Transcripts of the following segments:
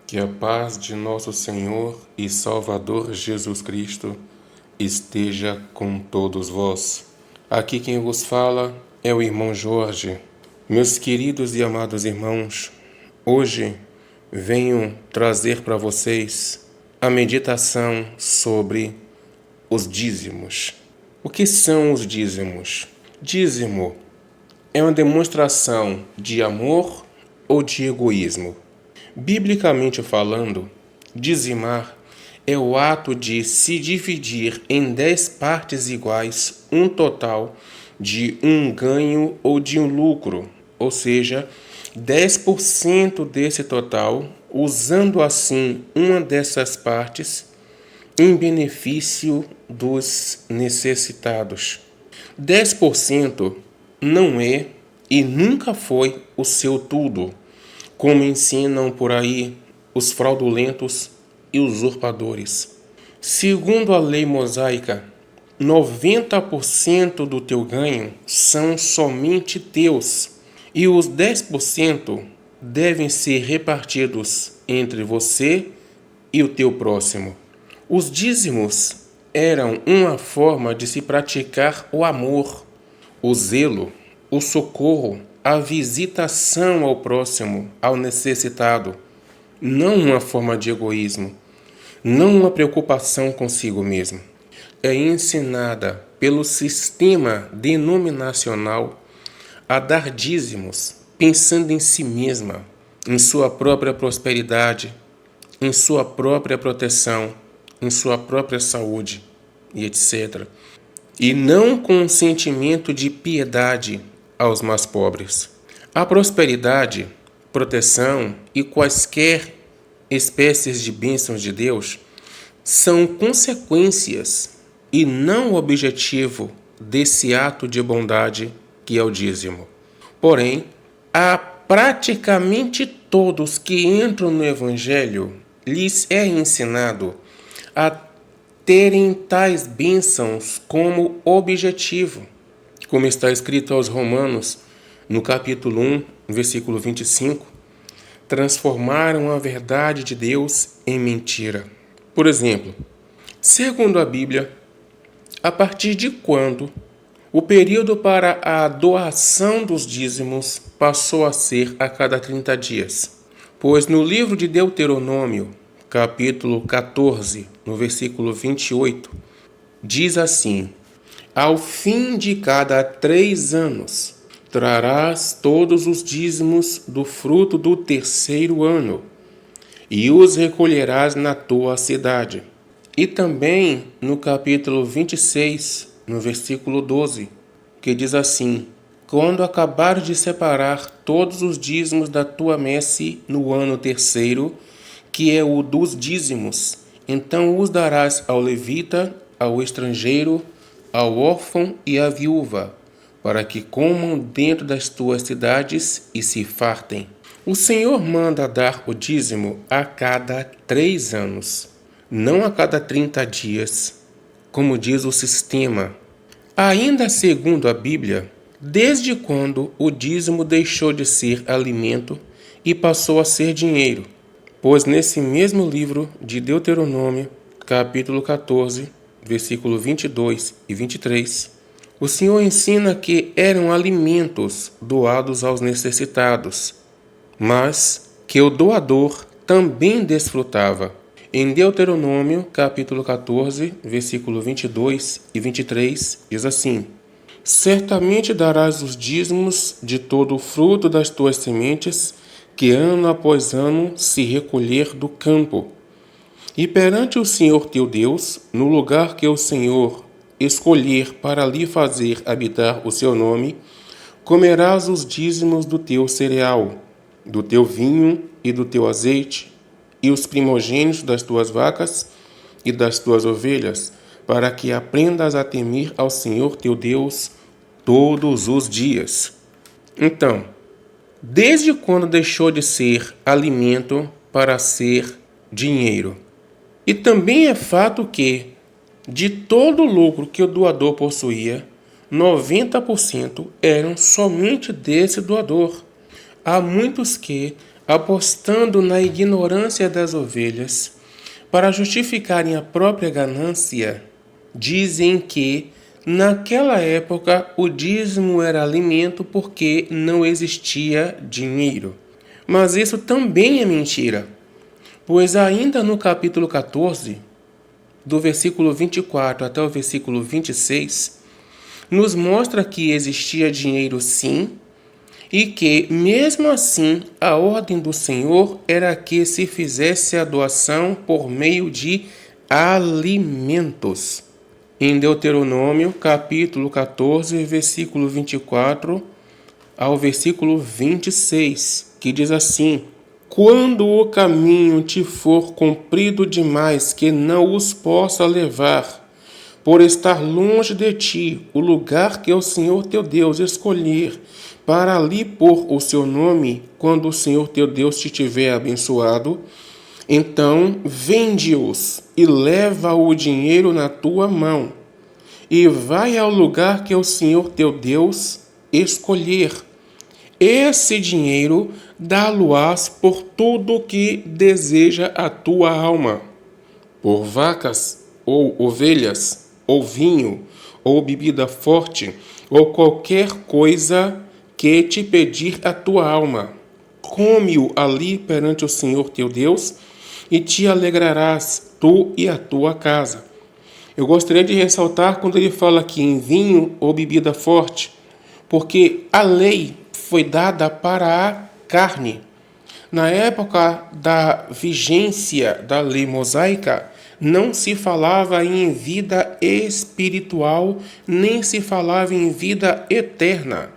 Que a paz de nosso Senhor e Salvador Jesus Cristo esteja com todos vós. Aqui quem vos fala é o irmão Jorge. Meus queridos e amados irmãos, hoje venho trazer para vocês a meditação sobre os dízimos. O que são os dízimos? Dízimo é uma demonstração de amor ou de egoísmo. Biblicamente falando, dizimar é o ato de se dividir em 10 partes iguais um total de um ganho ou de um lucro, ou seja, 10% desse total, usando assim uma dessas partes em benefício dos necessitados. 10% não é e nunca foi o seu tudo, como ensinam por aí os fraudulentos e usurpadores. Segundo a lei mosaica, 90% do teu ganho são somente teus e os 10% devem ser repartidos entre você e o teu próximo. Os dízimos eram uma forma de se praticar o amor, o zelo, o socorro, a visitação ao próximo, ao necessitado, não uma forma de egoísmo, não uma preocupação consigo mesmo. É ensinada pelo sistema denominacional a dar dízimos, pensando em si mesma, em sua própria prosperidade, em sua própria proteção, em sua própria saúde e etc. E não com um sentimento de piedade aos mais pobres. A prosperidade, proteção e quaisquer espécies de bênçãos de Deus são consequências e não o objetivo desse ato de bondade que é o dízimo. Porém, a praticamente todos que entram no Evangelho lhes é ensinado a terem tais bênçãos como objetivo, como está escrito aos Romanos, no capítulo 1, versículo 25, transformaram a verdade de Deus em mentira. Por exemplo, segundo a Bíblia, a partir de quando o período para a doação dos dízimos passou a ser a cada 30 dias? Pois no livro de Deuteronômio, capítulo 14, no versículo 28, diz assim: ao fim de cada 3 anos, trarás todos os dízimos do fruto do 3º ano, e os recolherás na tua cidade. E também no capítulo 26, no versículo 12, que diz assim: quando acabares de separar todos os dízimos da tua messe no ano 3º, que é o dos dízimos, então os darás ao levita, ao estrangeiro, ao órfão e à viúva, para que comam dentro das tuas cidades e se fartem. O Senhor manda dar o dízimo a cada 3 anos, não a cada 30 dias, como diz o sistema. Ainda segundo a Bíblia, desde quando o dízimo deixou de ser alimento e passou a ser dinheiro? Pois nesse mesmo livro de Deuteronômio, capítulo 14, versículo 22 e 23, o Senhor ensina que eram alimentos doados aos necessitados, mas que o doador também desfrutava. Em Deuteronômio, capítulo 14, versículo 22 e 23, diz assim: certamente darás os dízimos de todo o fruto das tuas sementes, que ano após ano se recolher do campo. E perante o Senhor teu Deus, no lugar que o Senhor escolher para lhe fazer habitar o seu nome, comerás os dízimos do teu cereal, do teu vinho e do teu azeite, e os primogênitos das tuas vacas e das tuas ovelhas, para que aprendas a temer ao Senhor teu Deus todos os dias. Então, desde quando deixou de ser alimento para ser dinheiro? E também é fato que, de todo o lucro que o doador possuía, 90% eram somente desse doador. Há muitos que, apostando na ignorância das ovelhas, para justificarem a própria ganância, dizem que, naquela época, o dízimo era alimento porque não existia dinheiro. Mas isso também é mentira, pois ainda no capítulo 14, do versículo 24 até o versículo 26, nos mostra que existia dinheiro sim, e que, mesmo assim, a ordem do Senhor era que se fizesse a doação por meio de alimentos. Em Deuteronômio, capítulo 14, versículo 24 ao versículo 26, que diz assim: quando o caminho te for comprido demais que não os possa levar, por estar longe de ti o lugar que o Senhor teu Deus escolher para ali pôr o seu nome, quando o Senhor teu Deus te tiver abençoado, então vende-os e leva o dinheiro na tua mão, e vai ao lugar que o Senhor teu Deus escolher. Esse dinheiro dá-lo-ás por tudo que deseja a tua alma, por vacas ou ovelhas, ou vinho, ou bebida forte, ou qualquer coisa que te pedir a tua alma. Come-o ali perante o Senhor teu Deus, e te alegrarás, tu e a tua casa. Eu gostaria de ressaltar quando ele fala aqui em vinho ou bebida forte, porque a lei foi dada para a carne. Na época da vigência da lei mosaica, não se falava em vida espiritual, nem se falava em vida eterna.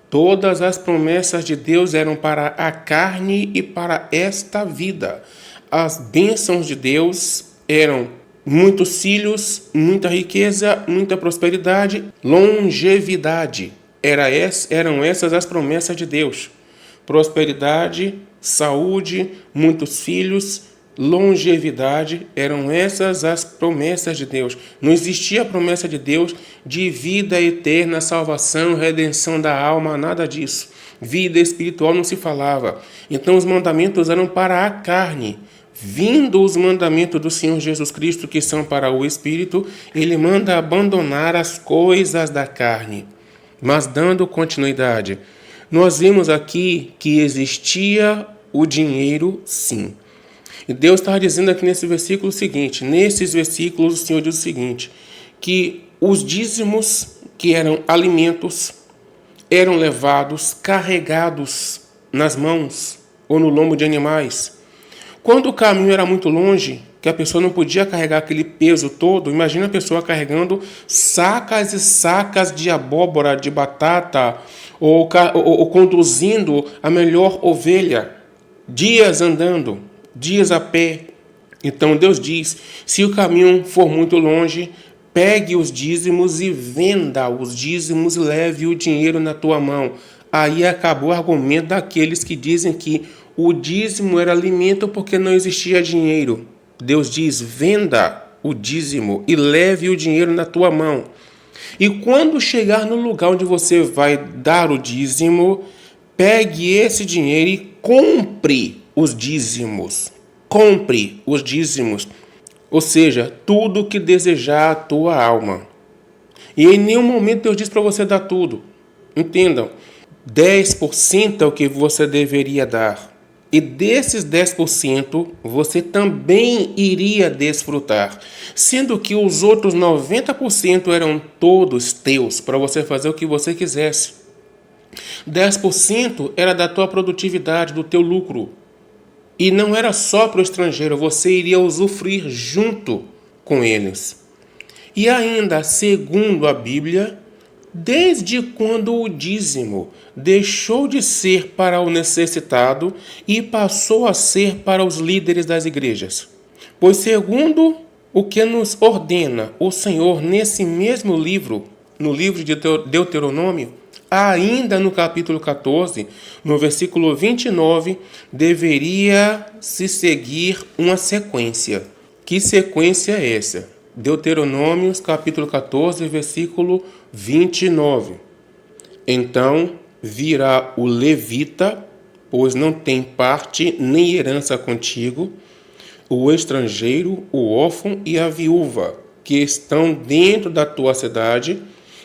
Todas as promessas de Deus eram para a carne e para esta vida. As bênçãos de Deus eram muitos filhos, muita riqueza, muita prosperidade, longevidade. Eram essas as promessas de Deus. Prosperidade, saúde, muitos filhos, longevidade, eram essas as promessas de Deus. Não existia a promessa de Deus de vida eterna, salvação, redenção da alma, nada disso. Vida espiritual não se falava. Então os mandamentos eram para a carne. Vindo os mandamentos do Senhor Jesus Cristo, que são para o Espírito, ele manda abandonar as coisas da carne. Mas dando continuidade, nós vimos aqui que existia o dinheiro sim. E Deus está dizendo aqui nesse versículo o seguinte, nesses versículos o Senhor diz o seguinte, que os dízimos, que eram alimentos, eram levados, carregados nas mãos ou no lombo de animais. Quando o caminho era muito longe, que a pessoa não podia carregar aquele peso todo, imagina a pessoa carregando sacas e sacas de abóbora, de batata, ou conduzindo a melhor ovelha, dias andando, dias a pé. Então Deus diz, se o caminho for muito longe, pegue os dízimos e venda os dízimos e leve o dinheiro na tua mão. Aí acabou o argumento daqueles que dizem que o dízimo era alimento porque não existia dinheiro. Deus diz, venda o dízimo e leve o dinheiro na tua mão. E quando chegar no lugar onde você vai dar o dízimo, pegue esse dinheiro e compre os dízimos. Compre os dízimos. Ou seja, tudo que desejar a tua alma. E em nenhum momento Deus diz para você dar tudo. Entendam, 10% é o que você deveria dar. E desses 10%, você também iria desfrutar, sendo que os outros 90% eram todos teus, para você fazer o que você quisesse. 10% era da tua produtividade, do teu lucro. E não era só para o estrangeiro, você iria usufruir junto com eles. E ainda, segundo a Bíblia, desde quando o dízimo deixou de ser para o necessitado e passou a ser para os líderes das igrejas? Pois segundo o que nos ordena o Senhor nesse mesmo livro, no livro de Deuteronômio, ainda no capítulo 14, no versículo 29, deveria se seguir uma sequência. Que sequência é essa? Deuteronômio, capítulo 14, versículo 29. Então virá o levita, pois não tem parte nem herança contigo, o estrangeiro, o órfão e a viúva, que estão dentro da tua cidade,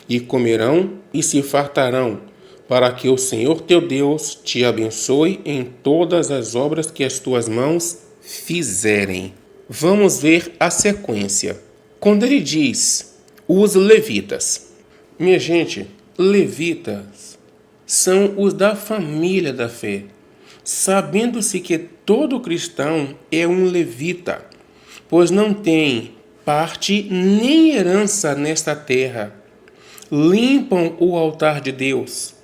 e comerão e se fartarão, para que o Senhor teu Deus te abençoe em todas as obras que as tuas mãos fizerem. Vamos ver a sequência. Quando ele diz os levitas, minha gente, levitas são os da família da fé, sabendo-se que todo cristão é um levita, pois não tem parte nem herança nesta terra. Limpam o altar de Deus,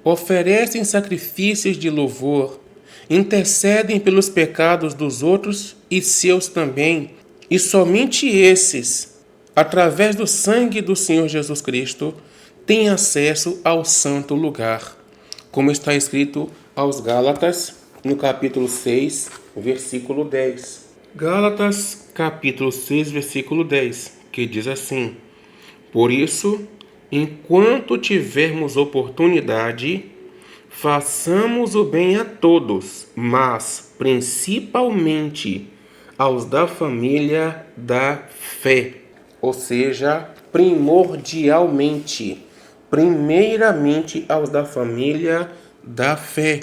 oferecem sacrifícios de louvor, intercedem pelos pecados dos outros e seus também, e somente esses, através do sangue do Senhor Jesus Cristo, têm acesso ao santo lugar, como está escrito aos Gálatas, no capítulo 6, versículo 10. Gálatas, capítulo 6, versículo 10, que diz assim: Por isso, enquanto tivermos oportunidade, façamos o bem a todos, mas principalmente aos da família da fé. Ou seja, primeiramente aos da família da fé.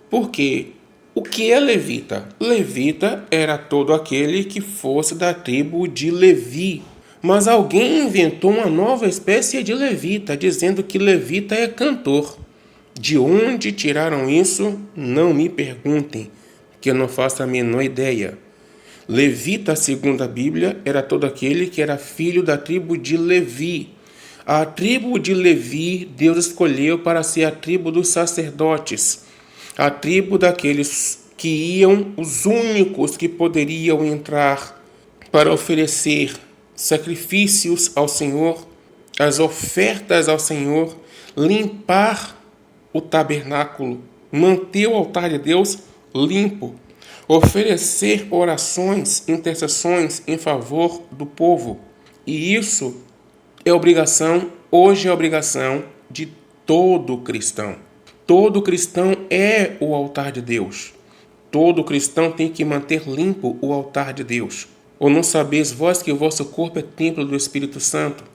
Por quê? O que é levita? Levita era todo aquele que fosse da tribo de Levi. Mas alguém inventou uma nova espécie de levita, dizendo que levita é cantor. De onde tiraram isso? Não me perguntem, que eu não faço a menor ideia. Levita, segundo a Bíblia, era todo aquele que era filho da tribo de Levi. A tribo de Levi, Deus escolheu para ser a tribo dos sacerdotes, a tribo daqueles que iam, os únicos que poderiam entrar para oferecer sacrifícios ao Senhor, as ofertas ao Senhor, limpar o tabernáculo, manter o altar de Deus limpo, oferecer orações, intercessões em favor do povo. E isso é obrigação, hoje é obrigação de todo cristão. Todo cristão é o altar de Deus. Todo cristão tem que manter limpo o altar de Deus. Ou não sabeis vós que o vosso corpo é templo do Espírito Santo?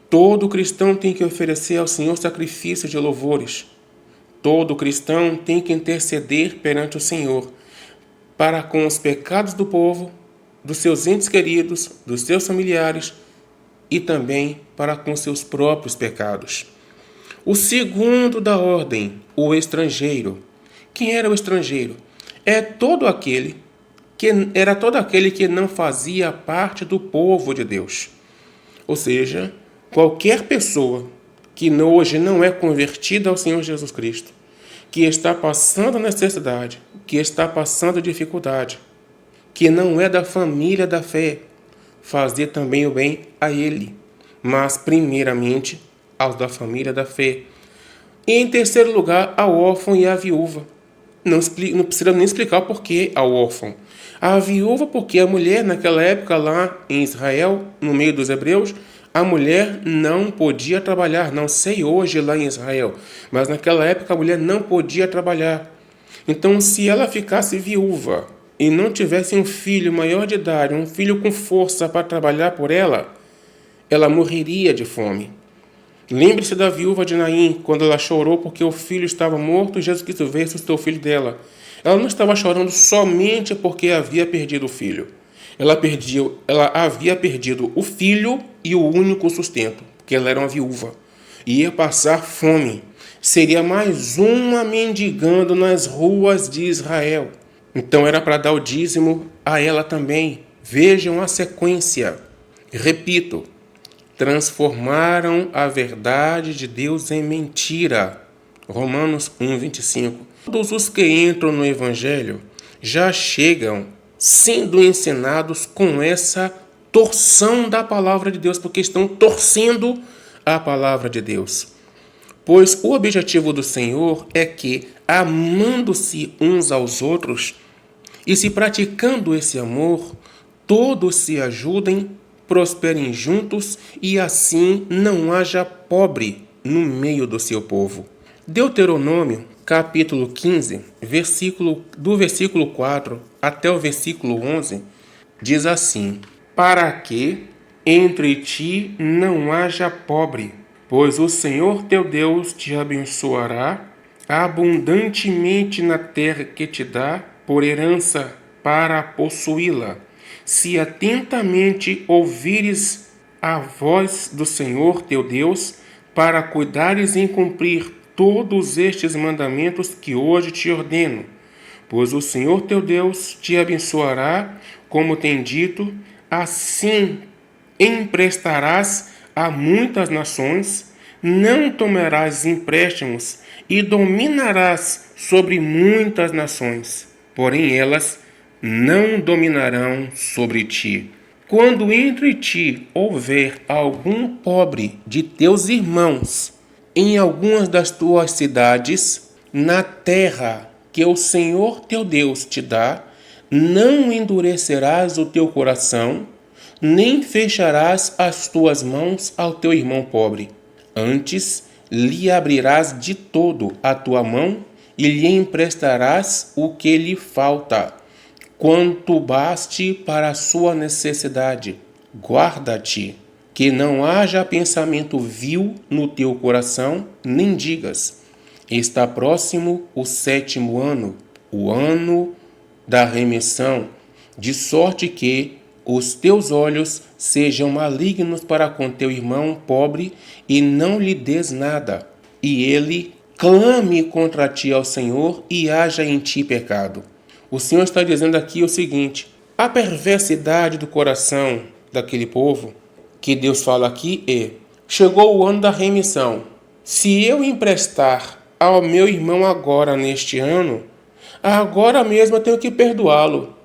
Todo cristão tem que oferecer ao Senhor sacrifício de louvores. Todo cristão tem que interceder perante o Senhor para com os pecados do povo, dos seus entes queridos, dos seus familiares e também para com seus próprios pecados. O segundo da ordem, o estrangeiro. Quem era o estrangeiro? Era todo aquele que não fazia parte do povo de Deus. Ou seja, qualquer pessoa que hoje não é convertida ao Senhor Jesus Cristo, que está passando necessidade, que está passando dificuldade, que não é da família da fé, fazer também o bem a ele, mas primeiramente aos da família da fé. E em terceiro lugar, ao órfão e à viúva. Não precisa nem explicar por que ao órfão. A viúva, porque a mulher naquela época lá em Israel, no meio dos hebreus, a mulher não podia trabalhar. Não sei hoje lá em Israel, mas naquela época a mulher não podia trabalhar. Então, se ela ficasse viúva e não tivesse um filho maior de idade, um filho com força para trabalhar por ela, ela morreria de fome. Lembre-se da viúva de Naim, quando ela chorou porque o filho estava morto e Jesus Cristo veio e ressuscitou o filho dela. Ela não estava chorando somente porque havia perdido o filho. Ela havia perdido o filho e o único sustento, porque ela era uma viúva. Ia passar fome. Seria mais uma mendigando nas ruas de Israel. Então era para dar o dízimo a ela também. Vejam a sequência. Repito, transformaram a verdade de Deus em mentira. Romanos 1:25. Todos os que entram no Evangelho já chegam sendo ensinados com essa torção da palavra de Deus, porque estão torcendo a palavra de Deus. Pois o objetivo do Senhor é que, amando-se uns aos outros e se praticando esse amor, todos se ajudem, prosperem juntos e assim não haja pobre no meio do seu povo. Deuteronômio, capítulo 15, do versículo 4 até o versículo 11, diz assim: para que entre ti não haja pobre, pois o Senhor teu Deus te abençoará abundantemente na terra que te dá por herança para possuí-la, se atentamente ouvires a voz do Senhor teu Deus, para cuidares em cumprir todos estes mandamentos que hoje te ordeno. Pois o Senhor teu Deus te abençoará, como tem dito, assim emprestarás a muitas nações, não tomarás empréstimos e dominarás sobre muitas nações, porém elas não dominarão sobre ti. Quando entre ti houver algum pobre de teus irmãos em algumas das tuas cidades, na terra que o Senhor teu Deus te dá, não endurecerás o teu coração, nem fecharás as tuas mãos ao teu irmão pobre. Antes, lhe abrirás de todo a tua mão e lhe emprestarás o que lhe falta, quanto baste para a sua necessidade. Guarda-te, que não haja pensamento vil no teu coração, nem digas: está próximo o 7º ano, o ano da remissão, de sorte que os teus olhos sejam malignos para com teu irmão pobre e não lhe des nada, e ele clame contra ti ao Senhor e haja em ti pecado. O Senhor está dizendo aqui o seguinte: a perversidade do coração daquele povo, que Deus fala aqui, chegou o ano da remissão. Se eu emprestar ao meu irmão agora neste ano, agora mesmo eu tenho que perdoá-lo.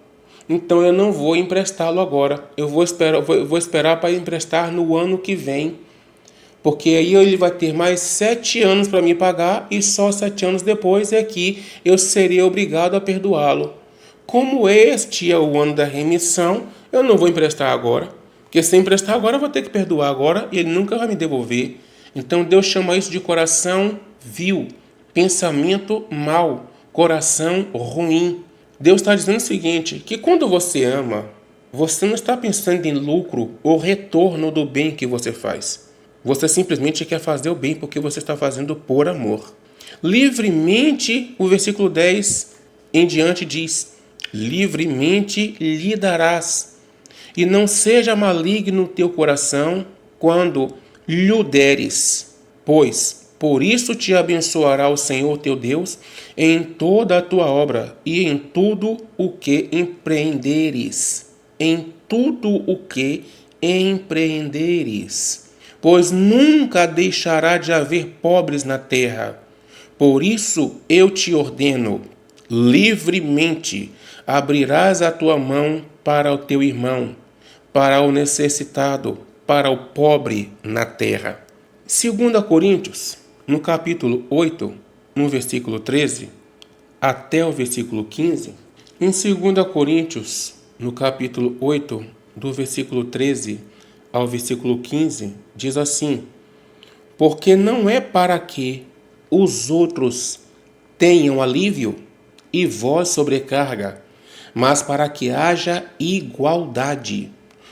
Então eu não vou emprestá-lo agora. Eu vou esperar para emprestar no ano que vem. Porque aí ele vai ter mais 7 anos para me pagar e só 7 anos depois é que eu serei obrigado a perdoá-lo. Como este é o ano da remissão, eu não vou emprestar agora. Porque se emprestar agora, eu vou ter que perdoar agora e ele nunca vai me devolver. Então Deus chama isso de coração vil, pensamento mau, coração ruim. Deus está dizendo o seguinte, que quando você ama, você não está pensando em lucro ou retorno do bem que você faz. Você simplesmente quer fazer o bem porque você está fazendo por amor. Livremente, o versículo 10 em diante diz: livremente lhe darás, e não seja maligno o teu coração quando lhe deres, pois por isso te abençoará o Senhor teu Deus em toda a tua obra e em tudo o que empreenderes. Em tudo o que empreenderes. Pois nunca deixará de haver pobres na terra. Por isso eu te ordeno, livremente abrirás a tua mão para o teu irmão, para o necessitado, para o pobre na terra. 2 Coríntios, no capítulo 8, no versículo 13, até o versículo 15. Em 2 Coríntios, no capítulo 8, do versículo 13 ao versículo 15, diz assim: porque não é para que os outros tenham alívio e vós sobrecarga, mas para que haja igualdade,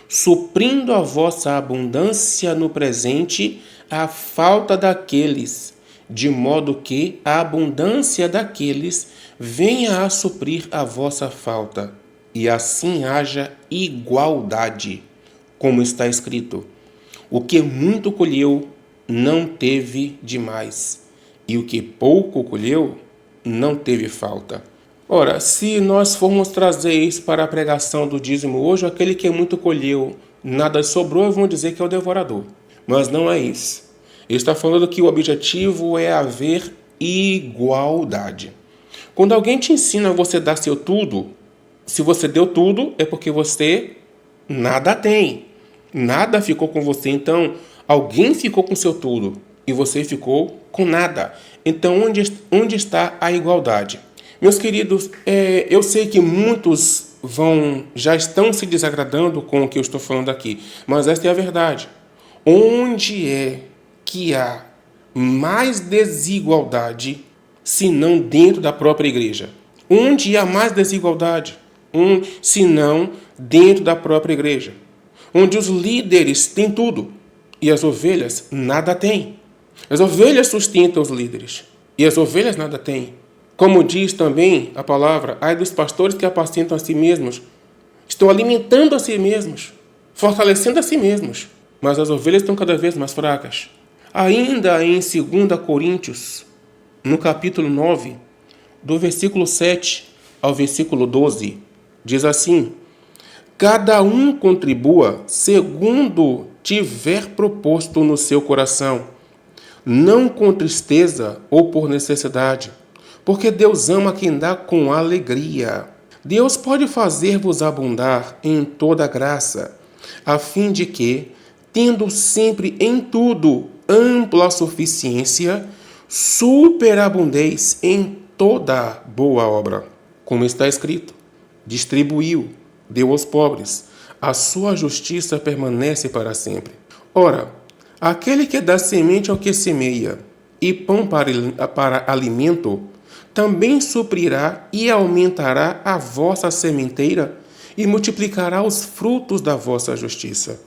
suprindo a vossa abundância no presente a falta daqueles, de modo que a abundância daqueles venha a suprir a vossa falta, e assim haja igualdade, como está escrito: o que muito colheu não teve demais, e o que pouco colheu não teve falta. Ora, se nós formos trazer isso para a pregação do dízimo hoje, aquele que muito colheu, nada sobrou, vão dizer que é o devorador. Mas não é isso. Ele está falando que o objetivo é haver igualdade. Quando alguém te ensina a você dar seu tudo, se você deu tudo, é porque você nada tem. Nada ficou com você. Então, alguém ficou com seu tudo e você ficou com nada. Então, onde está a igualdade? Meus queridos, eu sei que muitos já estão se desagradando com o que eu estou falando aqui, mas esta é a verdade. Onde é que há mais desigualdade, senão dentro da própria igreja? Onde há mais desigualdade? Senão dentro da própria igreja. Onde os líderes têm tudo e as ovelhas nada têm. As ovelhas sustentam os líderes e as ovelhas nada têm. Como diz também a palavra, ai dos pastores que apacentam a si mesmos, estão alimentando a si mesmos, fortalecendo a si mesmos, mas as ovelhas estão cada vez mais fracas. Ainda em 2 Coríntios, no capítulo 9, do versículo 7 ao versículo 12, diz assim: cada um contribua segundo tiver proposto no seu coração, não com tristeza ou por necessidade, porque Deus ama quem dá com alegria. Deus pode fazer-vos abundar em toda graça, a fim de que, tendo sempre em tudo ampla suficiência, superabundeis em toda boa obra. Como está escrito, distribuiu, deu aos pobres, a sua justiça permanece para sempre. Ora, aquele que dá semente ao que semeia e pão para alimento, também suprirá e aumentará a vossa sementeira e multiplicará os frutos da vossa justiça,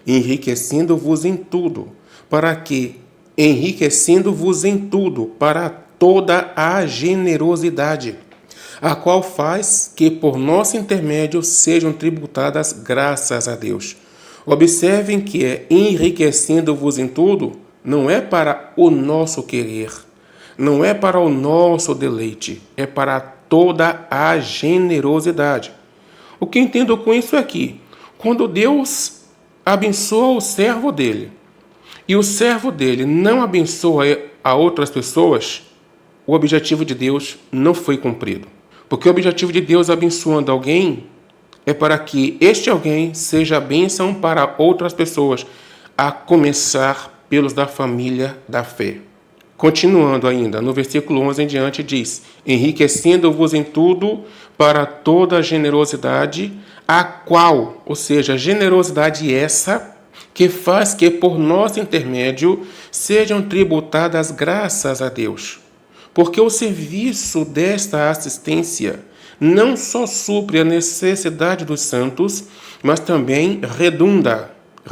enriquecendo-vos em tudo, para toda a generosidade, a qual faz que por nosso intermédio sejam tributadas graças a Deus. Observem que enriquecendo-vos em tudo, não é para o nosso querer, não é para o nosso deleite, é para toda a generosidade. O que entendo com isso é que, quando Deus abençoa o servo dele, e o servo dele não abençoa a outras pessoas, o objetivo de Deus não foi cumprido. Porque o objetivo de Deus abençoando alguém é para que este alguém seja bênção para outras pessoas, a começar pelos da família da fé. Continuando ainda, no versículo 11 em diante diz: enriquecendo-vos em tudo para toda a generosidade, a qual, ou seja, generosidade essa, que faz que por nosso intermédio sejam tributadas graças a Deus. Porque o serviço desta assistência não só supre a necessidade dos santos, mas também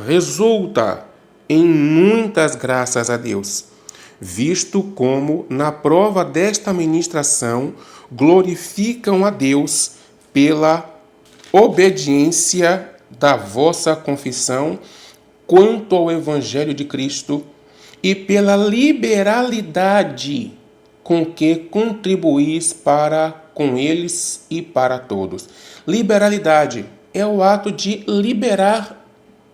resulta em muitas graças a Deus, visto como, na prova desta ministração, glorificam a Deus pela obediência da vossa confissão quanto ao Evangelho de Cristo e pela liberalidade com que contribuís para com eles e para todos. Liberalidade é o ato de liberar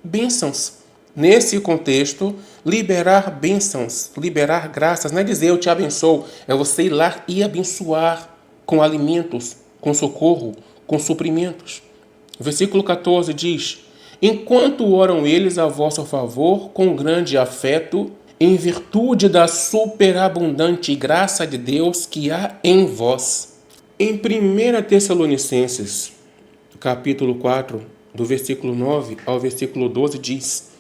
bênçãos. Nesse contexto, liberar bênçãos, liberar graças, não é dizer eu te abençoo, é você ir lá e abençoar com alimentos, com socorro, com suprimentos. O versículo 14 diz: enquanto oram eles a vosso favor com grande afeto, em virtude da superabundante graça de Deus que há em vós. Em 1 Tessalonicenses, capítulo 4, do versículo 9 ao versículo 12, diz: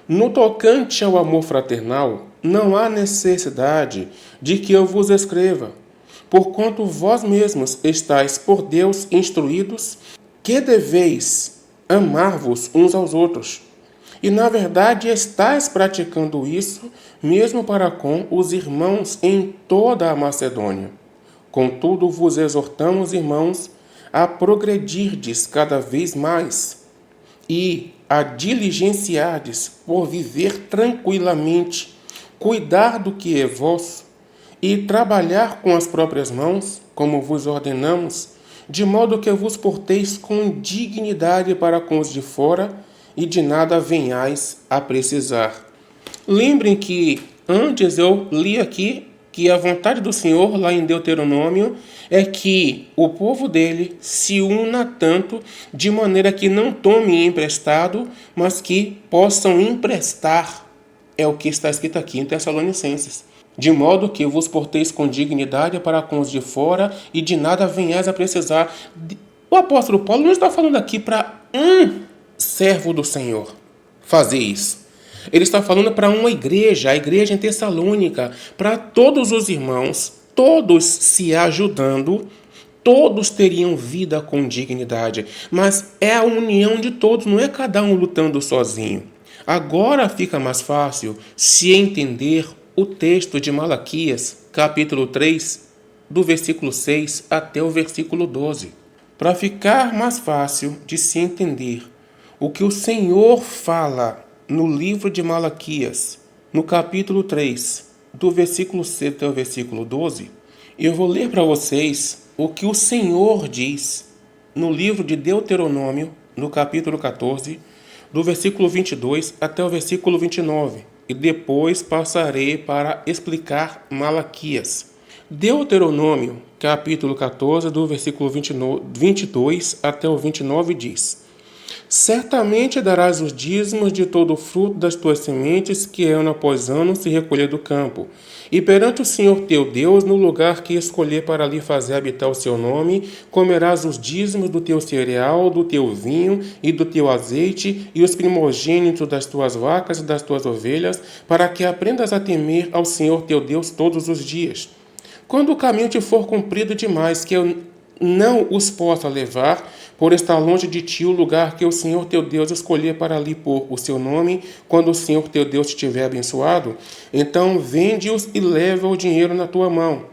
no tocante ao amor fraternal, não há necessidade de que eu vos escreva, porquanto vós mesmos estáis por Deus instruídos que deveis amar-vos uns aos outros. E, na verdade, estáis praticando isso mesmo para com os irmãos em toda a Macedônia. Contudo, vos exortamos, irmãos, a progredirdes cada vez mais e a diligenciardes por viver tranquilamente, cuidar do que é vosso e trabalhar com as próprias mãos, como vos ordenamos, de modo que vos porteis com dignidade para com os de fora e de nada venhais a precisar. Lembrem que antes eu li aqui que a vontade do Senhor, lá em Deuteronômio, é que o povo dele se una tanto de maneira que não tome emprestado, mas que possam emprestar. É o que está escrito aqui em Tessalonicenses. De modo que vos porteis com dignidade para com os de fora e de nada venhais a precisar. O apóstolo Paulo não está falando aqui para servo do Senhor fazer isso. Ele está falando para uma igreja, a igreja em Tessalônica, para todos os irmãos todos se ajudando, todos teriam vida com dignidade. Mas é a união de todos, não é cada um lutando sozinho. Agora fica mais fácil se entender o texto de Malaquias, capítulo 3, do versículo 6 até o versículo 12. Para ficar mais fácil de se entender o que o Senhor fala no livro de Malaquias, no capítulo 3, do versículo 6 até o versículo 12, eu vou ler para vocês o que o Senhor diz no livro de Deuteronômio, no capítulo 14, do versículo 22 até o versículo 29, e depois passarei para explicar Malaquias. Deuteronômio, capítulo 14, do versículo 22 até o 29 diz: Certamente darás os dízimos de todo o fruto das tuas sementes que ano após ano se recolher do campo. E perante o Senhor teu Deus, no lugar que escolher para ali fazer habitar o seu nome, comerás os dízimos do teu cereal, do teu vinho e do teu azeite, e os primogênitos das tuas vacas e das tuas ovelhas, para que aprendas a temer ao Senhor teu Deus todos os dias. Quando o caminho te for comprido demais, que eu não os possa levar, por estar longe de ti o lugar que o Senhor teu Deus escolher para ali pôr o seu nome, quando o Senhor teu Deus te tiver abençoado, então vende-os e leva o dinheiro na tua mão,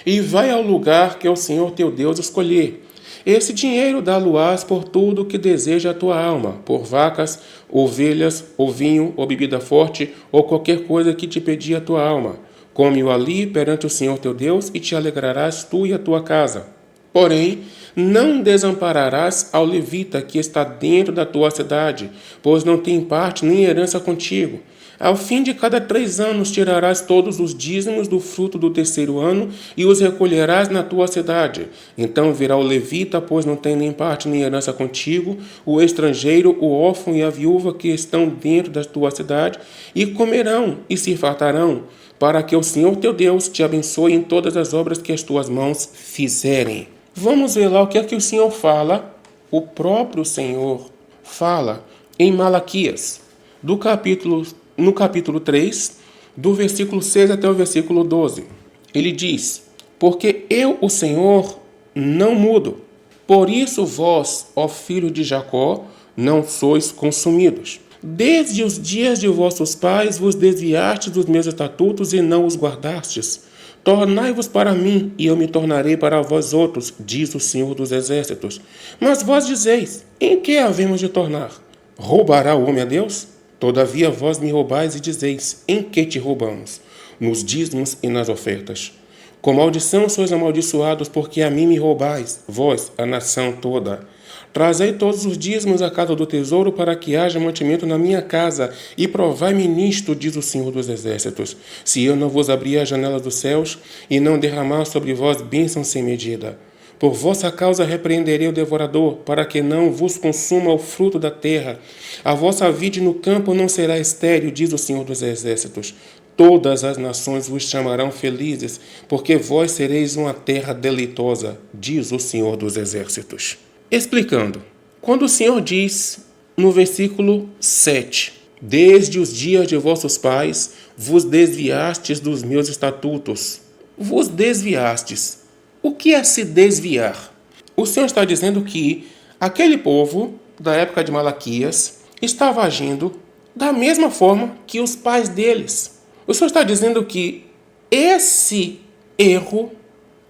e vai ao lugar que o Senhor teu Deus escolher. Esse dinheiro dá-lo-ás por tudo o que deseja a tua alma, por vacas, ovelhas, ou vinho, ou bebida forte, ou qualquer coisa que te pedir a tua alma. Come-o ali perante o Senhor teu Deus, e te alegrarás tu e a tua casa. Porém, não desampararás ao levita que está dentro da tua cidade, pois não tem parte nem herança contigo. Ao fim de cada 3 anos tirarás todos os dízimos do fruto do terceiro ano e os recolherás na tua cidade. Então virá o levita, pois não tem nem parte nem herança contigo, o estrangeiro, o órfão e a viúva que estão dentro da tua cidade, e comerão e se fartarão, para que o Senhor teu Deus te abençoe em todas as obras que as tuas mãos fizerem. Vamos ver lá o que é que o Senhor fala, o próprio Senhor fala em Malaquias, no capítulo 3, do versículo 6 até o versículo 12. Ele diz: Porque eu, o Senhor, não mudo. Por isso vós, ó filho de Jacó, não sois consumidos. Desde os dias de vossos pais vos desviastes dos meus estatutos e não os guardastes. Tornai-vos para mim, e eu me tornarei para vós outros, diz o Senhor dos Exércitos. Mas vós dizeis: em que havemos de tornar? Roubará o homem a Deus? Todavia vós me roubais e dizeis: em que te roubamos? Nos dízimos e nas ofertas. Com maldição sois amaldiçoados, porque a mim me roubais, vós, a nação toda. Trazei todos os dízimos à casa do tesouro, para que haja mantimento na minha casa, e provai-me nisto, diz o Senhor dos Exércitos, se eu não vos abrir as janelas dos céus, e não derramar sobre vós bênçãos sem medida. Por vossa causa repreenderei o devorador, para que não vos consuma o fruto da terra. A vossa vide no campo não será estéril, diz o Senhor dos Exércitos. Todas as nações vos chamarão felizes, porque vós sereis uma terra deleitosa, diz o Senhor dos Exércitos. Explicando, quando o Senhor diz no versículo 7, desde os dias de vossos pais vos desviastes dos meus estatutos. Vos desviastes. O que é se desviar? O Senhor está dizendo que aquele povo da época de Malaquias estava agindo da mesma forma que os pais deles. O Senhor está dizendo que esse erro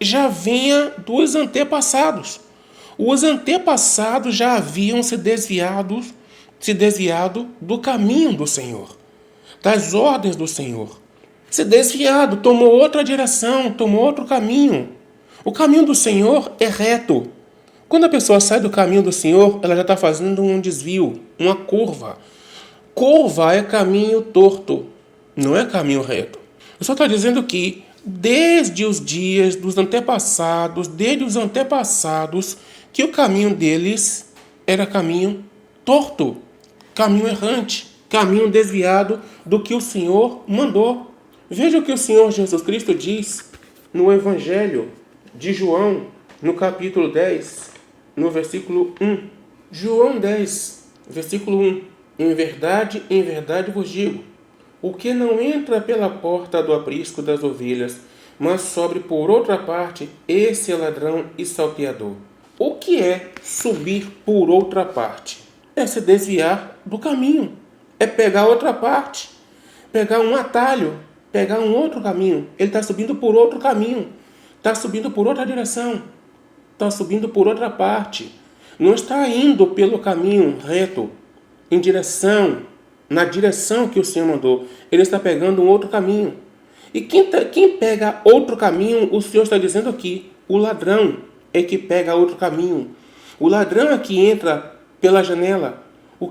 já vinha dos antepassados. Os antepassados já haviam se desviado do caminho do Senhor, das ordens do Senhor. Se desviado, tomou outra direção, tomou outro caminho. O caminho do Senhor é reto. Quando a pessoa sai do caminho do Senhor, ela já está fazendo um desvio, uma curva. Curva é caminho torto, não é caminho reto. Eu só estou dizendo que desde os dias dos antepassados, que o caminho deles era caminho torto, caminho errante, caminho desviado do que o Senhor mandou. Veja o que o Senhor Jesus Cristo diz no Evangelho de João, no capítulo 10, no versículo 1. João 10, versículo 1. Em verdade vos digo, o que não entra pela porta do aprisco das ovelhas, mas sobre, por outra parte, esse ladrão e salteador. O que é subir por outra parte? É se desviar do caminho, é pegar outra parte, pegar um atalho, pegar um outro caminho. Ele está subindo por outro caminho, está subindo por outra direção, está subindo por outra parte. Não está indo pelo caminho reto, na direção que o Senhor mandou. Ele está pegando um outro caminho. E quem pega outro caminho, o Senhor está dizendo aqui, o ladrão é que pega outro caminho. O ladrão é que entra pela janela. O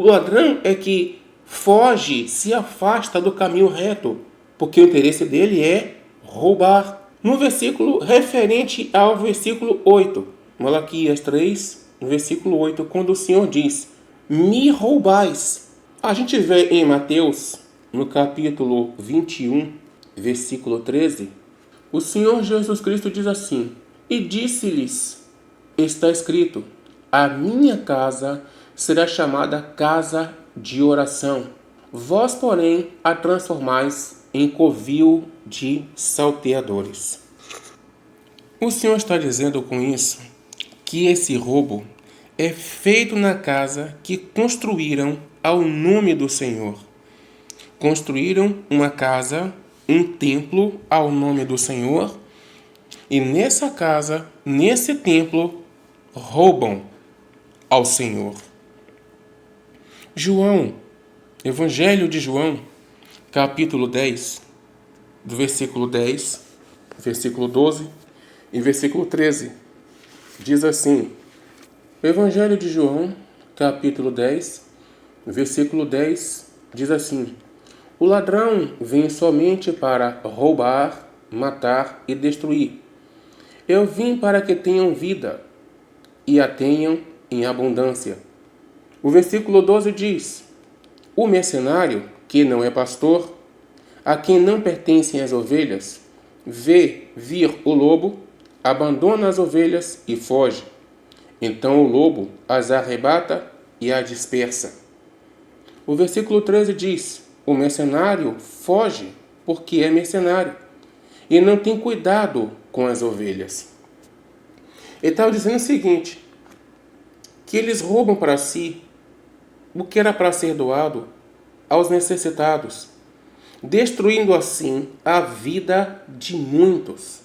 ladrão é que foge, se afasta do caminho reto, porque o interesse dele é roubar. No versículo referente ao versículo 8, Malaquias 3, no versículo 8, quando o Senhor diz, me roubais. A gente vê em Mateus, no capítulo 21, versículo 13, o Senhor Jesus Cristo diz assim, e disse-lhes, está escrito, a minha casa será chamada casa de oração. Vós, porém, a transformais em covil de salteadores. O Senhor está dizendo com isso que esse roubo é feito na casa que construíram ao nome do Senhor. Construíram uma casa, um templo ao nome do Senhor, e nessa casa, nesse templo, roubam ao Senhor. João, Evangelho de João, capítulo 10, do versículo 10, versículo 12 e versículo 13, diz assim, o Evangelho de João, capítulo 10, versículo 10, diz assim, o ladrão vem somente para roubar, matar e destruir. Eu vim para que tenham vida e a tenham em abundância. O versículo 12 diz, o mercenário, que não é pastor, a quem não pertencem as ovelhas, vê vir o lobo, abandona as ovelhas e foge. Então o lobo as arrebata e as dispersa. O versículo 13 diz, o mercenário foge porque é mercenário e não tem cuidado com as ovelhas. Ele estava dizendo o seguinte, que eles roubam para si o que era para ser doado aos necessitados, destruindo assim a vida de muitos.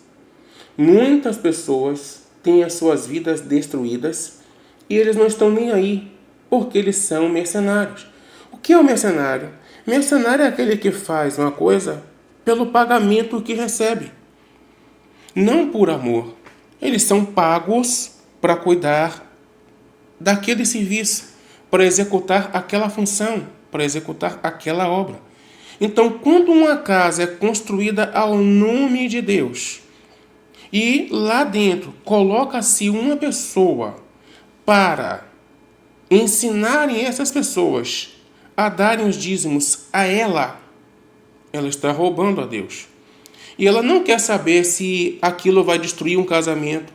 Muitas pessoas têm as suas vidas destruídas e eles não estão nem aí, porque eles são mercenários. O que é o mercenário? Mercenário é aquele que faz uma coisa pelo pagamento que recebe, não por amor. Eles são pagos para cuidar daquele serviço, para executar aquela função, para executar aquela obra. Então, quando uma casa é construída ao nome de Deus e lá dentro coloca-se uma pessoa para ensinarem essas pessoas a darem os dízimos a ela está roubando a Deus. E ela não quer saber se aquilo vai destruir um casamento,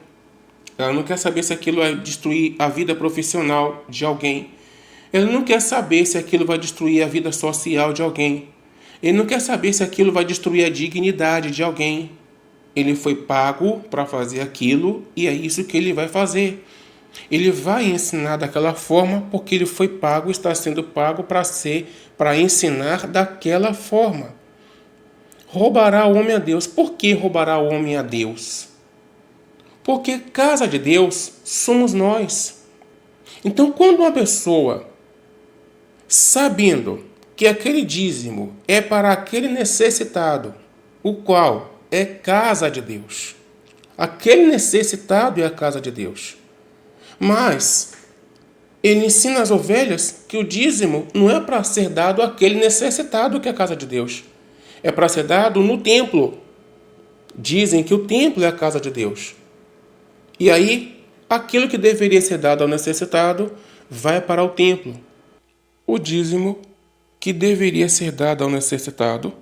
ela não quer saber se aquilo vai destruir a vida profissional de alguém, ela não quer saber se aquilo vai destruir a vida social de alguém, ele não quer saber se aquilo vai destruir a dignidade de alguém. Ele foi pago para fazer aquilo e é isso que ele vai fazer. Ele vai ensinar daquela forma porque ele foi pago, está sendo pago para ensinar daquela forma. Roubará o homem a Deus. Por que roubará o homem a Deus? Porque casa de Deus somos nós. Então, quando uma pessoa, sabendo que aquele dízimo é para aquele necessitado, o qual é casa de Deus, aquele necessitado é a casa de Deus, mas ele ensina as ovelhas que o dízimo não é para ser dado àquele necessitado que é a casa de Deus, é para ser dado no templo. Dizem que o templo é a casa de Deus. E aí, aquilo que deveria ser dado ao necessitado vai para o templo. O dízimo que deveria ser dado ao necessitado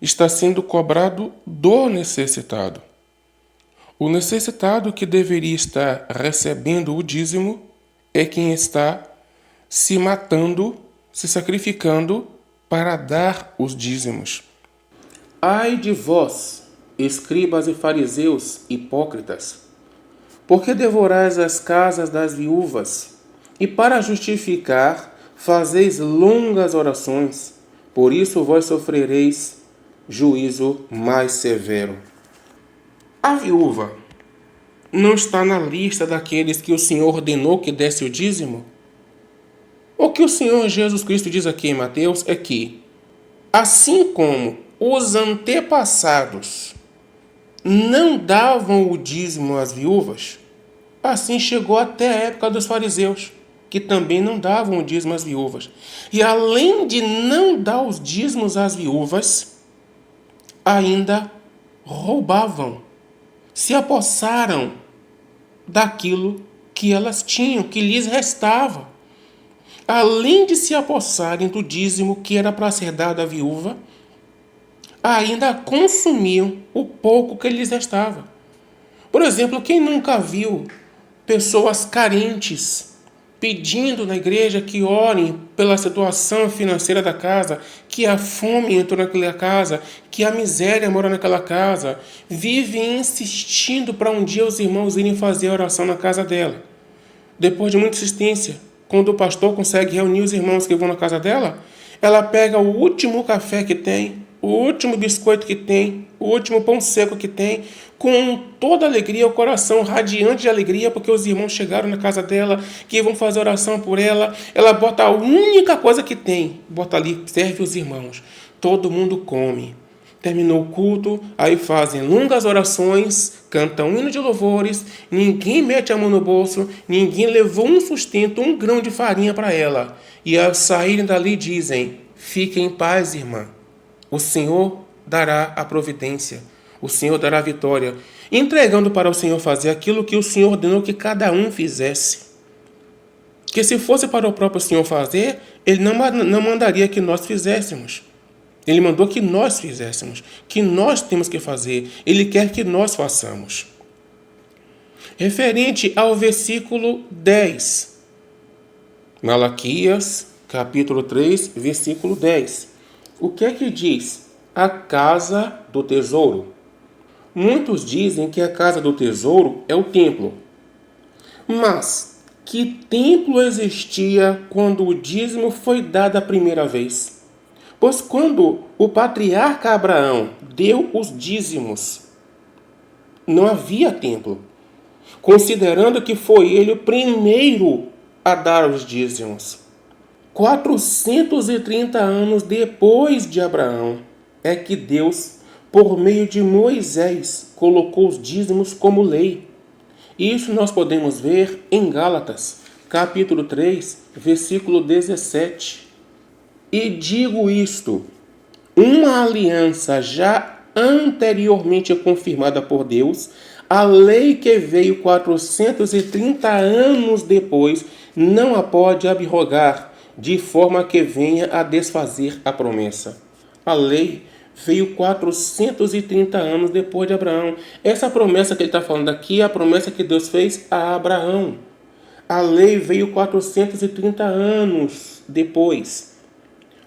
está sendo cobrado do necessitado. O necessitado que deveria estar recebendo o dízimo é quem está se matando, se sacrificando para dar os dízimos. Ai de vós, escribas e fariseus hipócritas, porque devorais as casas das viúvas, e para justificar fazeis longas orações, por isso vós sofrereis juízo mais severo. A viúva não está na lista daqueles que o Senhor ordenou que desse o dízimo? O que o Senhor Jesus Cristo diz aqui em Mateus é que, assim como os antepassados não davam o dízimo às viúvas, assim chegou até a época dos fariseus, que também não davam o dízimo às viúvas. E além de não dar os dízimos às viúvas, ainda roubavam, se apossaram daquilo que elas tinham, que lhes restava. Além de se apossarem do dízimo que era para ser dado à viúva, ainda consumiam o pouco que lhes restava. Por exemplo, quem nunca viu pessoas carentes pedindo na igreja que orem pela situação financeira da casa, que a fome entrou naquela casa, que a miséria mora naquela casa, vive insistindo para um dia os irmãos irem fazer oração na casa dela. Depois de muita insistência, quando o pastor consegue reunir os irmãos que vão na casa dela, ela pega o último café que tem, o último biscoito que tem, o último pão seco que tem, com toda alegria, o coração radiante de alegria, porque os irmãos chegaram na casa dela, que vão fazer oração por ela. Ela bota a única coisa que tem, bota ali, serve os irmãos. Todo mundo come. Terminou o culto, aí fazem longas orações, cantam um hino de louvores, ninguém mete a mão no bolso, ninguém levou um sustento, um grão de farinha para ela. E ao saírem dali dizem: fique em paz, irmã. O Senhor dará a providência. O Senhor dará a vitória, entregando para o Senhor fazer aquilo que o Senhor ordenou que cada um fizesse. Que se fosse para o próprio Senhor fazer, Ele não mandaria que nós fizéssemos. Ele mandou que nós fizéssemos, que nós temos que fazer. Ele quer que nós façamos. Referente ao versículo 10. Malaquias, capítulo 3, versículo 10. O que é que diz? A casa do tesouro. Muitos dizem que a casa do tesouro é o templo. Mas que templo existia quando o dízimo foi dado a primeira vez? Pois quando o patriarca Abraão deu os dízimos, não havia templo, considerando que foi ele o primeiro a dar os dízimos. 430 anos depois de Abraão é que Deus, por meio de Moisés, colocou os dízimos como lei. Isso nós podemos ver em Gálatas, capítulo 3, versículo 17. E digo isto, uma aliança já anteriormente confirmada por Deus, a lei que veio 430 anos depois, não a pode abrogar, de forma que venha a desfazer a promessa. A lei veio 430 anos depois de Abraão. Essa promessa que ele está falando aqui é a promessa que Deus fez a Abraão. A lei veio 430 anos depois.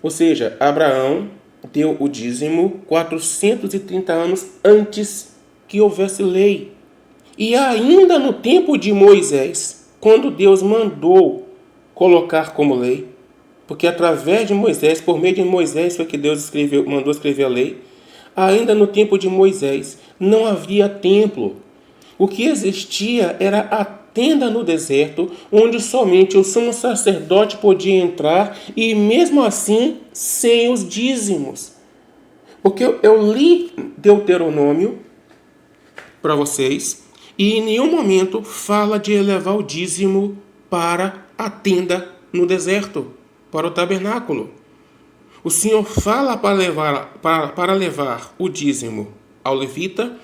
Ou seja, Abraão deu o dízimo 430 anos antes que houvesse lei. E ainda no tempo de Moisés, quando Deus mandou colocar como lei, porque através de Moisés, por meio de Moisés foi que Deus mandou escrever a lei, ainda no tempo de Moisés não havia templo. O que existia era a tenda no deserto, onde somente o sumo sacerdote podia entrar, e mesmo assim sem os dízimos. Porque eu li Deuteronômio para vocês, e em nenhum momento fala de elevar o dízimo para a tenda no deserto, para o tabernáculo. O Senhor fala para levar o dízimo ao levita,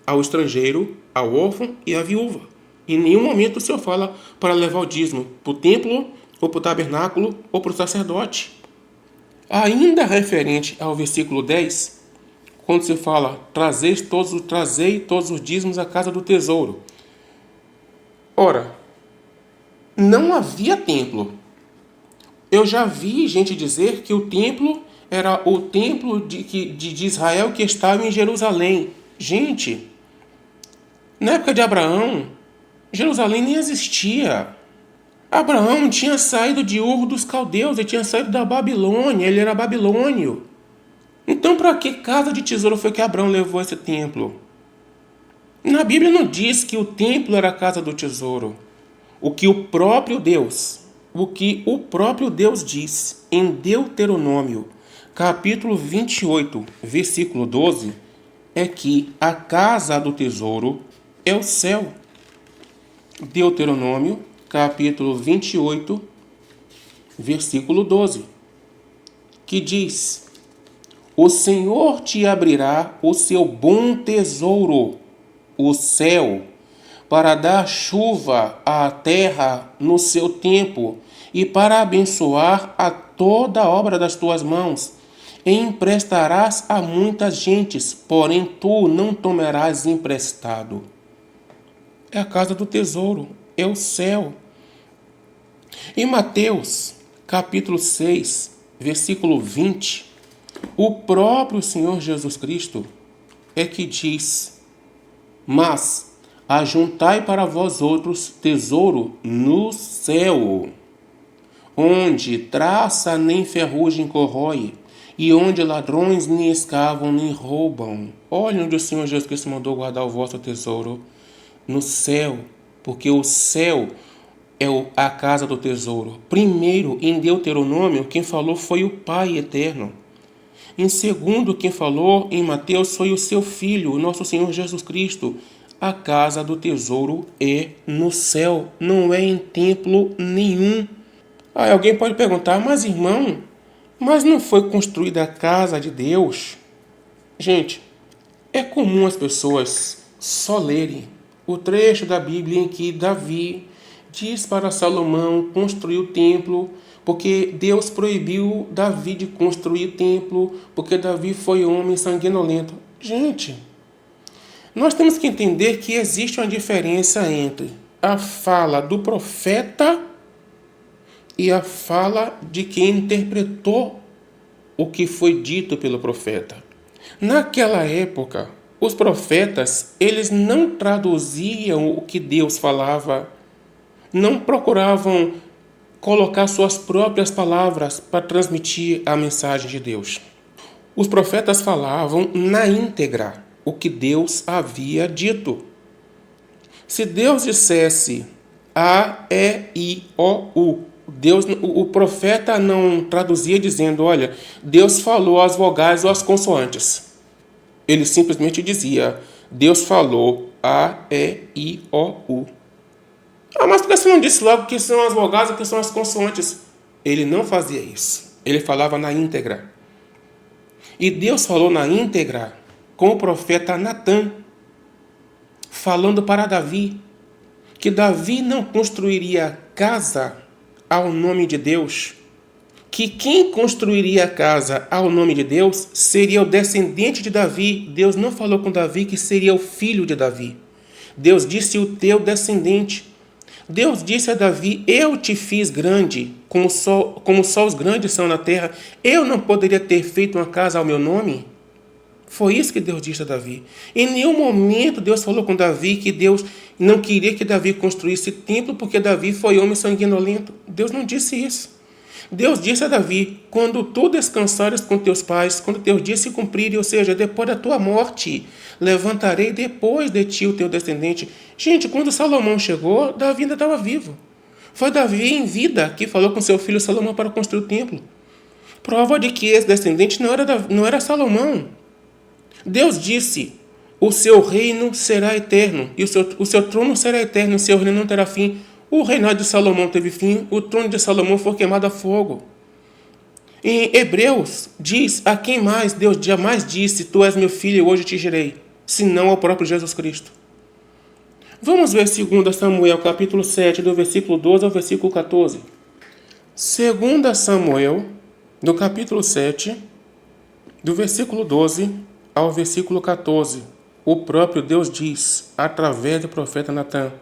ao estrangeiro, ao órfão e à viúva. Em nenhum momento o Senhor fala para levar o dízimo para o templo, ou para o tabernáculo, ou para o sacerdote. Ainda referente ao versículo 10, quando se fala, trazei todos os dízimos à casa do tesouro. Ora, não havia templo. Eu já vi gente dizer que o templo era o templo de Israel que estava em Jerusalém. Gente, na época de Abraão, Jerusalém nem existia. Abraão tinha saído de Ur dos Caldeus, ele tinha saído da Babilônia, ele era babilônio. Então, para que casa de tesouro foi que Abraão levou esse templo? Na Bíblia não diz que o templo era a casa do tesouro. O que o próprio Deus diz em Deuteronômio, capítulo 28, versículo 12, é que a casa do tesouro é o céu. Deuteronômio, capítulo 28, versículo 12, que diz: O Senhor te abrirá o seu bom tesouro, o céu, para dar chuva à terra no seu tempo e para abençoar a toda a obra das tuas mãos. E emprestarás a muitas gentes, porém tu não tomarás emprestado. É a casa do tesouro, é o céu. Em Mateus, capítulo 6, versículo 20, o próprio Senhor Jesus Cristo é que diz: Mas ajuntai para vós outros tesouro no céu, onde traça nem ferrugem corrói, e onde ladrões nem escavam nem roubam. Olha onde o Senhor Jesus Cristo mandou guardar o vosso tesouro: no céu, porque o céu é a casa do tesouro. Primeiro, em Deuteronômio, quem falou foi o Pai eterno. Em segundo, quem falou em Mateus foi o seu Filho, o nosso Senhor Jesus Cristo. A casa do tesouro é no céu, não é em templo nenhum. Alguém pode perguntar: mas irmão, mas não foi construída a casa de Deus? Gente, é comum as pessoas só lerem o trecho da Bíblia em que Davi diz para Salomão construir o templo, porque Deus proibiu Davi de construir o templo, porque Davi foi homem sanguinolento. Gente, nós temos que entender que existe uma diferença entre a fala do profeta e a fala de quem interpretou o que foi dito pelo profeta. Naquela época, os profetas, eles não traduziam o que Deus falava, não procuravam colocar suas próprias palavras para transmitir a mensagem de Deus. Os profetas falavam na íntegra o que Deus havia dito. Se Deus dissesse A, E, I, O, U, o profeta não traduzia dizendo: olha, Deus falou as vogais ou as consoantes. Ele simplesmente dizia: Deus falou A, E, I, O, U. Mas por que você não disse logo que são as vogais ou que são as consoantes? Ele não fazia isso. Ele falava na íntegra. E Deus falou na íntegra com o profeta Natã, falando para Davi que Davi não construiria casa ao nome de Deus, que quem construiria a casa ao nome de Deus seria o descendente de Davi. Deus não falou com Davi que seria o filho de Davi. Deus disse: o teu descendente. Deus disse a Davi: eu te fiz grande, como só os grandes são na terra. Eu não poderia ter feito uma casa ao meu nome? Foi isso que Deus disse a Davi. Em nenhum momento Deus falou com Davi que Deus não queria que Davi construísse templo porque Davi foi homem sanguinolento. Deus não disse isso. Deus disse a Davi: quando tu descansares com teus pais, quando teus dias se cumprirem, ou seja, depois da tua morte, levantarei depois de ti o teu descendente. Gente, quando Salomão chegou, Davi ainda estava vivo. Foi Davi em vida que falou com seu filho Salomão para construir o templo. Prova de que esse descendente não era Salomão. Deus disse: o seu reino será eterno, e o seu trono será eterno, o seu reino não terá fim. O reinado de Salomão teve fim, o trono de Salomão foi queimado a fogo. Em Hebreus, diz: a quem mais Deus jamais disse: tu és meu filho e hoje te gerei, senão ao próprio Jesus Cristo. Vamos ver 2 Samuel, capítulo 7, do versículo 12 ao versículo 14. 2 Samuel, do capítulo 7, do versículo 12 ao versículo 14. O próprio Deus diz, através do profeta Natã: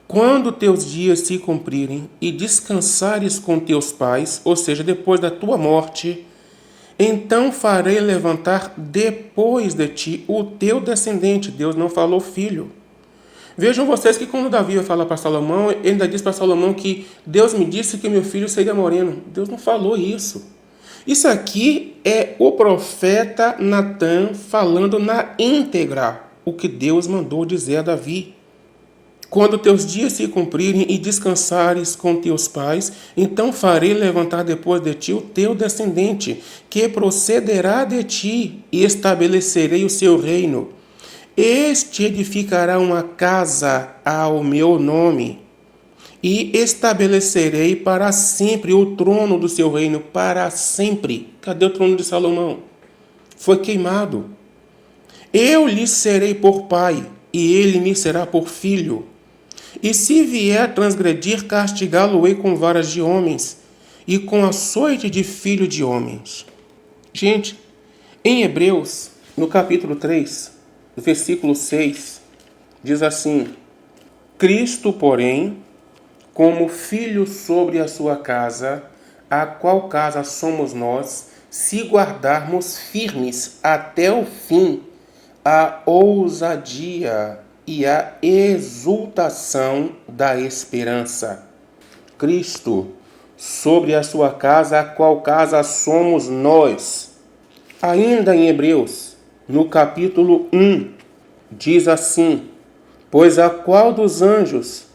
quando teus dias se cumprirem e descansares com teus pais, ou seja, depois da tua morte, Então farei levantar depois de ti o teu descendente. Deus não falou filho. Vejam vocês que quando Davi fala para Salomão, ele ainda diz para Salomão que Deus me disse que meu filho seria moreno. Deus não falou isso. Isso aqui é o profeta Natan falando na íntegra o que Deus mandou dizer a Davi. Quando teus dias se cumprirem e descansares com teus pais, então farei levantar depois de ti o teu descendente, que procederá de ti, e estabelecerei o seu reino. Este edificará uma casa ao meu nome, e estabelecerei para sempre o trono do seu reino, para sempre. Cadê o trono de Salomão? Foi queimado. Eu lhe serei por pai, e ele me será por filho. E se vier transgredir, castigá-lo-ei com varas de homens, e com açoite de filho de homens. Gente, em Hebreus, no capítulo 3, versículo 6, diz assim: Cristo, porém, como filho sobre a sua casa, a qual casa somos nós, se guardarmos firmes até o fim a ousadia e a exultação da esperança. Cristo, sobre a sua casa, a qual casa somos nós. Ainda em Hebreus, no capítulo 1, diz assim: Pois a qual dos anjos,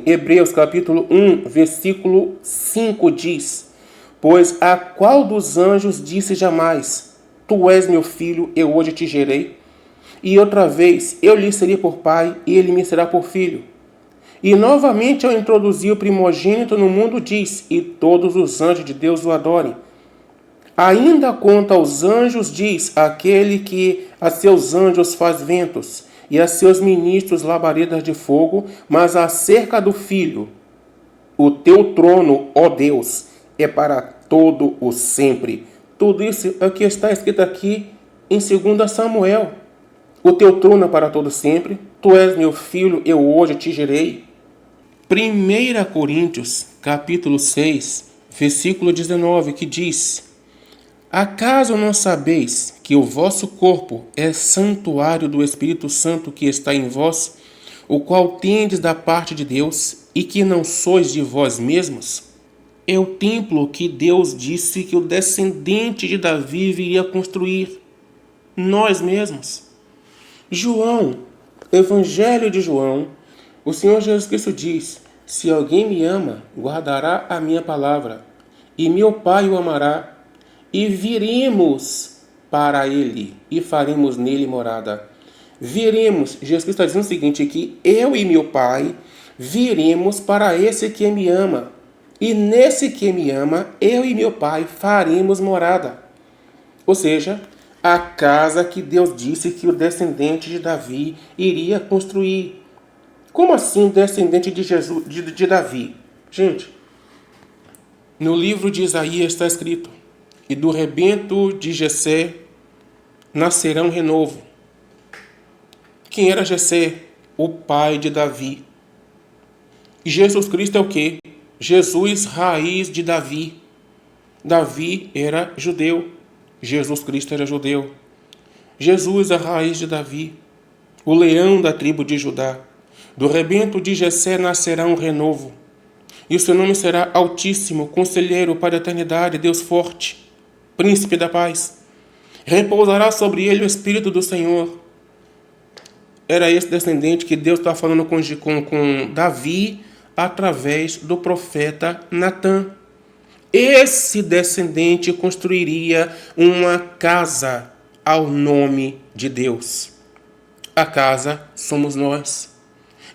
Hebreus capítulo 1, versículo 5 diz: Pois a qual dos anjos disse jamais: Tu és meu filho, eu hoje te gerei? E outra vez, eu lhe serei por pai, e ele me será por filho. E novamente, ao introduzir o primogênito no mundo, diz: E todos os anjos de Deus o adorem. Ainda quanto aos anjos, diz: Aquele que a seus anjos faz ventos, e a seus ministros labaredas de fogo. Mas acerca do Filho, o teu trono, ó Deus, é para todo o sempre. Tudo isso aqui está escrito aqui em 2 Samuel. O teu trono é para todo sempre. Tu és meu filho, eu hoje te gerei. 1 Coríntios, capítulo 6, versículo 19, que diz: Acaso não sabeis que o vosso corpo é santuário do Espírito Santo que está em vós, o qual tendes da parte de Deus, e que não sois de vós mesmos? É o templo que Deus disse que o descendente de Davi viria construir. Nós mesmos. João, Evangelho de João, o Senhor Jesus Cristo diz: Se alguém me ama, guardará a minha palavra, e meu Pai o amará, e viremos para ele, e faremos nele morada. Viremos, Jesus Cristo está dizendo o seguinte aqui: eu e meu Pai viremos para esse que me ama, e nesse que me ama, eu e meu Pai faremos morada. Ou seja, a casa que Deus disse que o descendente de Davi iria construir. Como assim descendente de Davi? Gente, no livro de Isaías está escrito: E do rebento de Jessé nascerá um renovo. Quem era Jessé? O pai de Davi. E Jesus Cristo é o quê? Jesus, raiz de Davi. Davi era judeu. Jesus Cristo era judeu. Jesus, a raiz de Davi, o leão da tribo de Judá. Do rebento de Jessé nascerá um renovo. E o seu nome será Altíssimo, Conselheiro para a eternidade, Deus forte, Príncipe da paz. Repousará sobre ele o Espírito do Senhor. Era esse descendente que Deus está falando com Davi através do profeta Natan. Esse descendente construiria uma casa ao nome de Deus. A casa somos nós.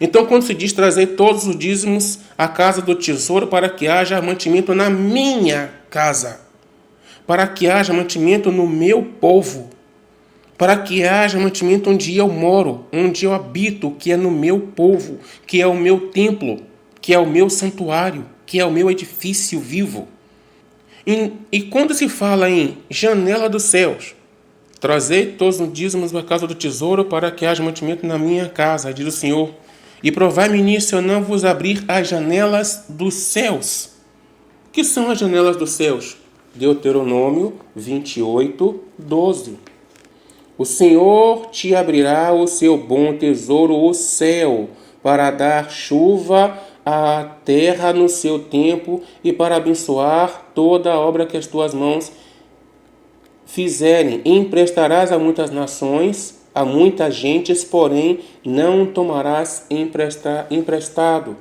Então, quando se diz trazer todos os dízimos à casa do tesouro para que haja mantimento na minha casa, para que haja mantimento no meu povo, para que haja mantimento onde eu moro, onde eu habito, que é no meu povo, que é o meu templo, que é o meu santuário, que é o meu edifício vivo. E quando se fala em janela dos céus, trazei todos os dízimos à casa do tesouro para que haja mantimento na minha casa, diz o Senhor. E provai-me nisso, eu não vos abrir as janelas dos céus. O que são as janelas dos céus? Deuteronômio 28:12. O Senhor te abrirá o seu bom tesouro, o céu, para dar chuva à terra no seu tempo e para abençoar toda a obra que as tuas mãos fizerem. Emprestarás a muitas nações, a muitas gentes, porém não tomarás emprestado.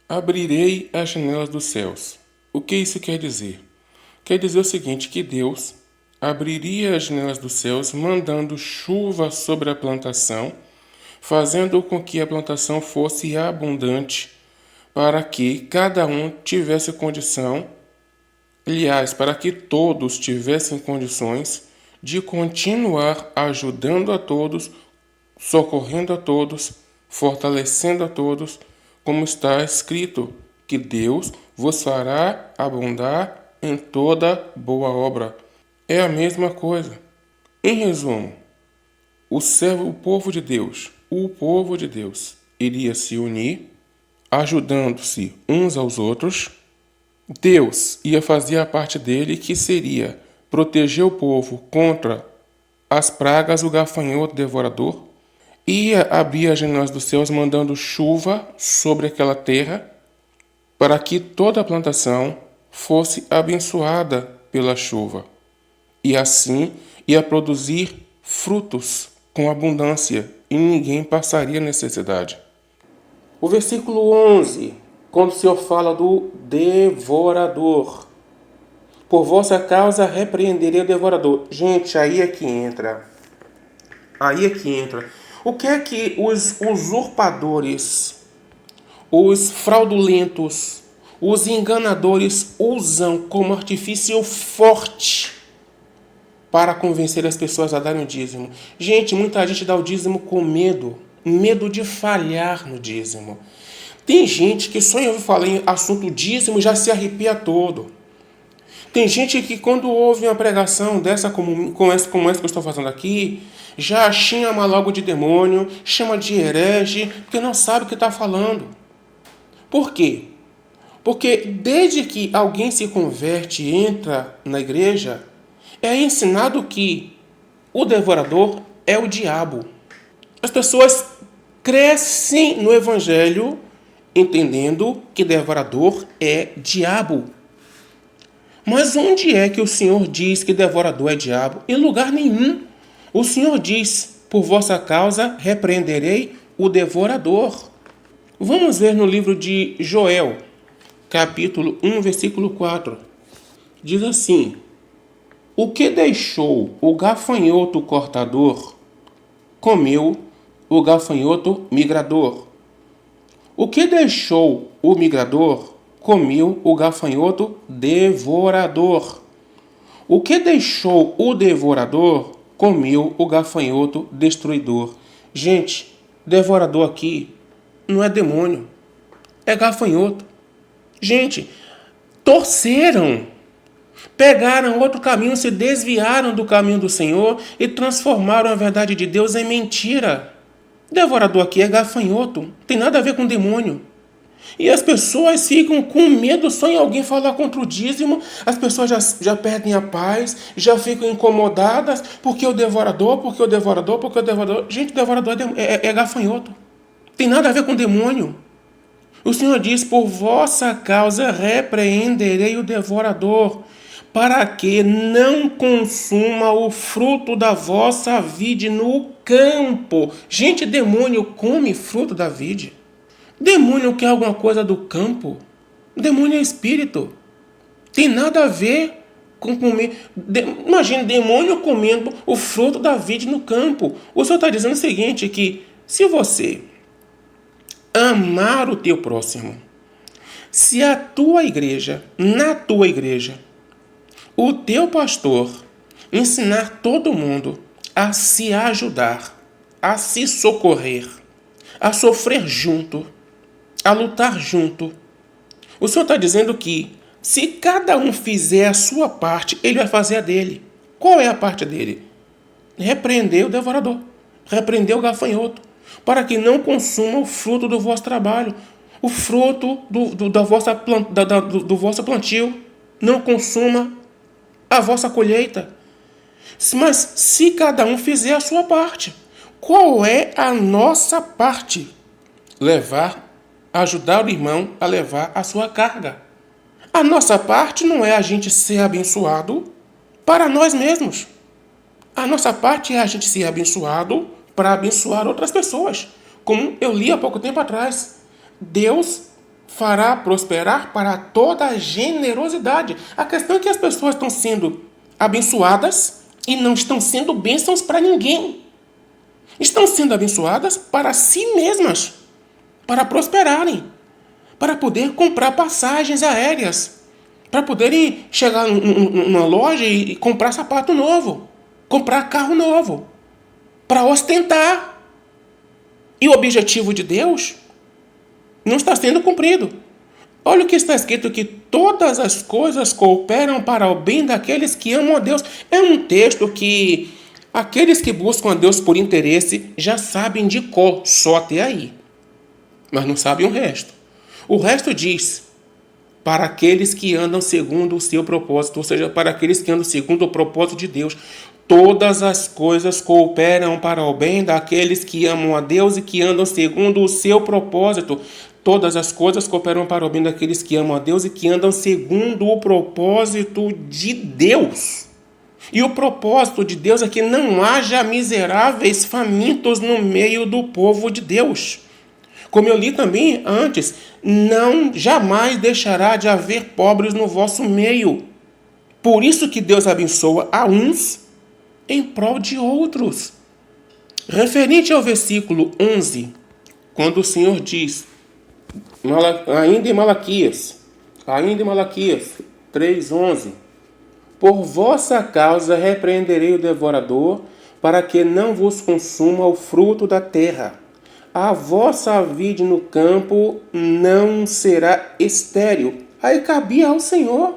Abrirei as janelas dos céus. O que isso quer dizer? Quer dizer o seguinte, que Deus abriria as janelas dos céus, mandando chuva sobre a plantação, fazendo com que a plantação fosse abundante, para que cada um tivesse condição, aliás, para que todos tivessem condições de continuar ajudando a todos, socorrendo a todos, fortalecendo a todos, como está escrito, que Deus vos fará abundar em toda boa obra. É a mesma coisa. Em resumo, o povo de Deus, iria se unir, ajudando-se uns aos outros. Deus ia fazer a parte dele, que seria proteger o povo contra as pragas, o gafanhoto devorador, ia abrir as janelas dos céus, mandando chuva sobre aquela terra, para que toda a plantação fosse abençoada pela chuva. E assim ia produzir frutos com abundância e ninguém passaria necessidade. O versículo 11, quando o Senhor fala do devorador. Por vossa causa repreenderei o devorador. Gente, aí é que entra. O que é que os usurpadores, os fraudulentos, os enganadores usam como artifício forte para convencer as pessoas a darem o dízimo? Gente, muita gente dá o dízimo com medo de falhar no dízimo. Tem gente que só em ouvir falar em assunto dízimo já se arrepia todo. Tem gente que quando ouve uma pregação dessa como essa que eu estou fazendo aqui, já chama logo de demônio, chama de herege, porque não sabe o que está falando. Por quê? Porque desde que alguém se converte e entra na igreja, é ensinado que o devorador é o diabo. As pessoas crescem no evangelho entendendo que devorador é diabo. Mas onde é que o Senhor diz que devorador é diabo? Em lugar nenhum. O Senhor diz, por vossa causa repreenderei o devorador. Vamos ver no livro de Joel, capítulo 1, versículo 4. Diz assim: o que deixou o gafanhoto cortador, comeu o gafanhoto migrador. O que deixou o migrador, comeu o gafanhoto devorador. O que deixou o devorador, comeu o gafanhoto destruidor. Gente, devorador aqui não é demônio, é gafanhoto. Gente, torceram, pegaram outro caminho, se desviaram do caminho do Senhor e transformaram a verdade de Deus em mentira. Devorador aqui é gafanhoto, não tem nada a ver com demônio. E as pessoas ficam com medo só em alguém falar contra o dízimo, as pessoas já perdem a paz, já ficam incomodadas, porque o devorador. Gente, o devorador é gafanhoto, tem nada a ver com demônio. O Senhor diz, por vossa causa repreenderei o devorador, para que não consuma o fruto da vossa vide no campo. Gente, demônio come fruto da vide. Demônio quer alguma coisa do campo. Demônio é espírito. Tem nada a ver com comer. Imagina, demônio comendo o fruto da vide no campo. O Senhor está dizendo o seguinte, que se você amar o teu próximo, se na tua igreja, o teu pastor ensinar todo mundo a se ajudar, a se socorrer, a sofrer junto, a lutar junto, o Senhor está dizendo que se cada um fizer a sua parte, ele vai fazer a dele. Qual é a parte dele? Repreender o devorador, repreender o gafanhoto, para que não consuma o fruto do vosso trabalho, o fruto do vosso plantio. não consuma a vossa colheita. Mas se cada um fizer a sua parte, qual é a nossa parte? Ajudar o irmão a levar a sua carga. A nossa parte não é a gente ser abençoado para nós mesmos. A nossa parte é a gente ser abençoado para abençoar outras pessoas. Como eu li há pouco tempo atrás, Deus fará prosperar para toda a generosidade. A questão é que as pessoas estão sendo abençoadas e não estão sendo bênçãos para ninguém. Estão sendo abençoadas para si mesmas, para prosperarem, para poder comprar passagens aéreas, para poderem chegar numa loja e comprar sapato novo, comprar carro novo, para ostentar. E o objetivo de Deus não está sendo cumprido. Olha o que está escrito, que todas as coisas cooperam para o bem daqueles que amam a Deus. É um texto que aqueles que buscam a Deus por interesse já sabem de cor, só até aí. Mas não sabem o resto. O resto diz, para aqueles que andam segundo o seu propósito, ou seja, para aqueles que andam segundo o propósito de Deus. Todas as coisas cooperam para o bem daqueles que amam a Deus e que andam segundo o seu propósito. Todas as coisas cooperam para o bem daqueles que amam a Deus e que andam segundo o propósito de Deus. E o propósito de Deus é que não haja miseráveis famintos no meio do povo de Deus. Como eu li também antes, não jamais deixará de haver pobres no vosso meio. Por isso que Deus abençoa a uns em prol de outros. Referente ao versículo 11, quando o Senhor diz, ainda em Malaquias 3:11, por vossa causa repreenderei o devorador, para que não vos consuma o fruto da terra. A vossa vide no campo não será estéril. Aí cabia ao Senhor.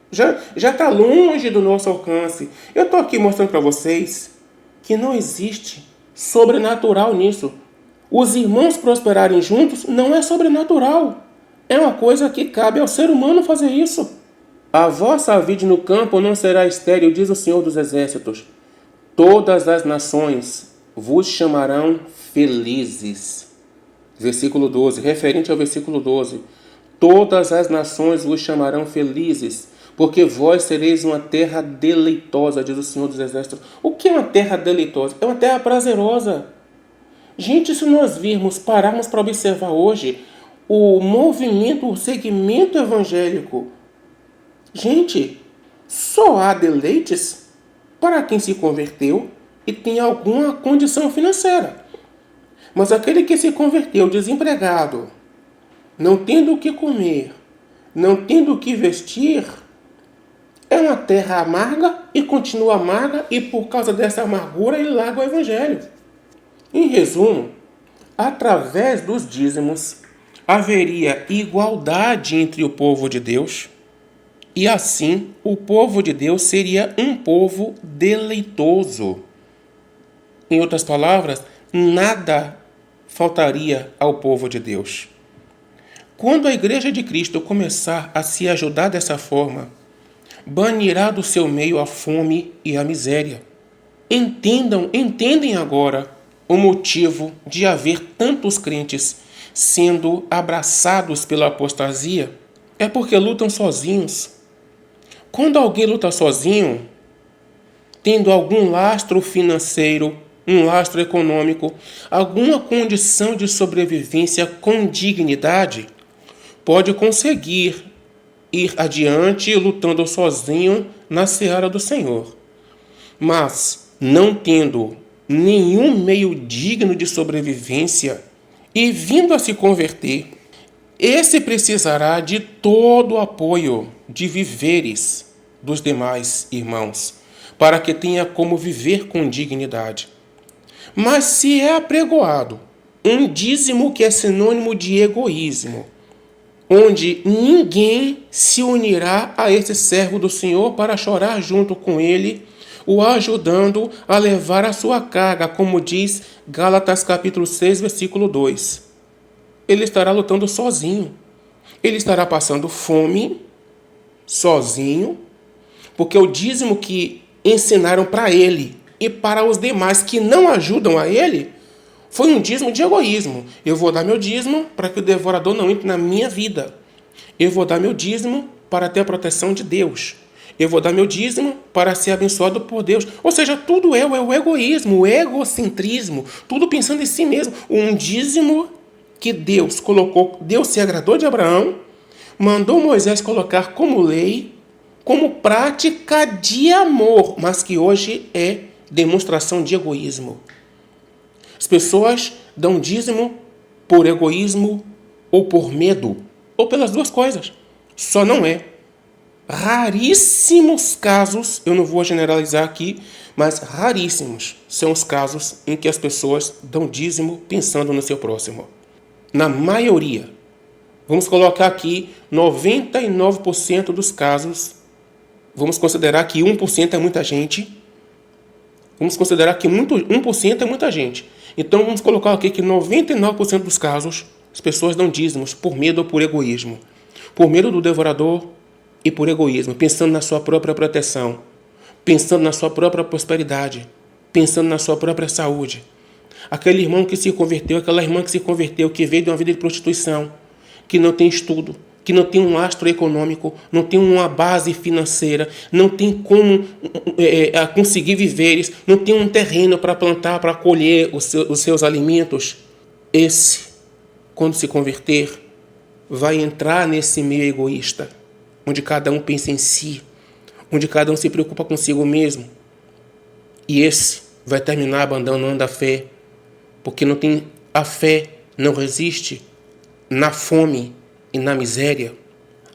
Já está longe do nosso alcance. Eu estou aqui mostrando para vocês que não existe sobrenatural nisso. Os irmãos prosperarem juntos não é sobrenatural. É uma coisa que cabe ao ser humano fazer isso. A vossa vide no campo não será estéril, diz o Senhor dos Exércitos. Todas as nações vos chamarão felizes. Versículo 12, referente ao versículo 12. Todas as nações vos chamarão felizes, porque vós sereis uma terra deleitosa, diz o Senhor dos Exércitos. O que é uma terra deleitosa? É uma terra prazerosa. Gente, se nós pararmos para observar hoje o movimento, o segmento evangélico, gente, só há deleites para quem se converteu e tem alguma condição financeira. Mas aquele que se converteu desempregado, não tendo o que comer, não tendo o que vestir, é uma terra amarga e continua amarga, e por causa dessa amargura ele larga o evangelho. Em resumo, através dos dízimos haveria igualdade entre o povo de Deus, e assim o povo de Deus seria um povo deleitoso. Em outras palavras, nada faltaria ao povo de Deus. Quando a Igreja de Cristo começar a se ajudar dessa forma, banirá do seu meio a fome e a miséria. Entendem agora o motivo de haver tantos crentes sendo abraçados pela apostasia? É porque lutam sozinhos. Quando alguém luta sozinho, tendo algum lastro financeiro, um lastro econômico, alguma condição de sobrevivência com dignidade, pode conseguir ir adiante lutando sozinho na seara do Senhor. Mas, não tendo nenhum meio digno de sobrevivência e vindo a se converter, esse precisará de todo o apoio de viveres dos demais irmãos, para que tenha como viver com dignidade. Mas se é apregoado um dízimo que é sinônimo de egoísmo, onde ninguém se unirá a esse servo do Senhor para chorar junto com ele, o ajudando a levar a sua carga, como diz Gálatas capítulo 6, versículo 2. Ele estará lutando sozinho. Ele estará passando fome sozinho, porque o dízimo que ensinaram para ele e para os demais que não ajudam a ele foi um dízimo de egoísmo. Eu vou dar meu dízimo para que o devorador não entre na minha vida. Eu vou dar meu dízimo para ter a proteção de Deus. Eu vou dar meu dízimo para ser abençoado por Deus. Ou seja, tudo é o egoísmo, o egocentrismo, tudo pensando em si mesmo. Um dízimo que Deus colocou, Deus se agradou de Abraão, mandou Moisés colocar como lei, como prática de amor, mas que hoje é demonstração de egoísmo. As pessoas dão dízimo por egoísmo ou por medo, ou pelas duas coisas. Só não é. Raríssimos casos, eu não vou generalizar aqui, mas raríssimos são os casos em que as pessoas dão dízimo pensando no seu próximo. Na maioria, vamos colocar aqui 99% dos casos, vamos considerar que 1% é muita gente, vamos considerar que 1% é muita gente. Então vamos colocar aqui que 99% dos casos as pessoas dão dízimos por medo ou por egoísmo. Por medo do devorador e por egoísmo, pensando na sua própria proteção, pensando na sua própria prosperidade, pensando na sua própria saúde. Aquele irmão que se converteu, aquela irmã que se converteu, que veio de uma vida de prostituição, que não tem estudo, que não tem um lastro econômico, não tem uma base financeira, não tem como conseguir viveres, não tem um terreno para plantar, para colher os seus alimentos. Esse, quando se converter, vai entrar nesse meio egoísta, onde cada um pensa em si, onde cada um se preocupa consigo mesmo. E esse vai terminar abandonando a fé, porque a fé não resiste na fome e na miséria.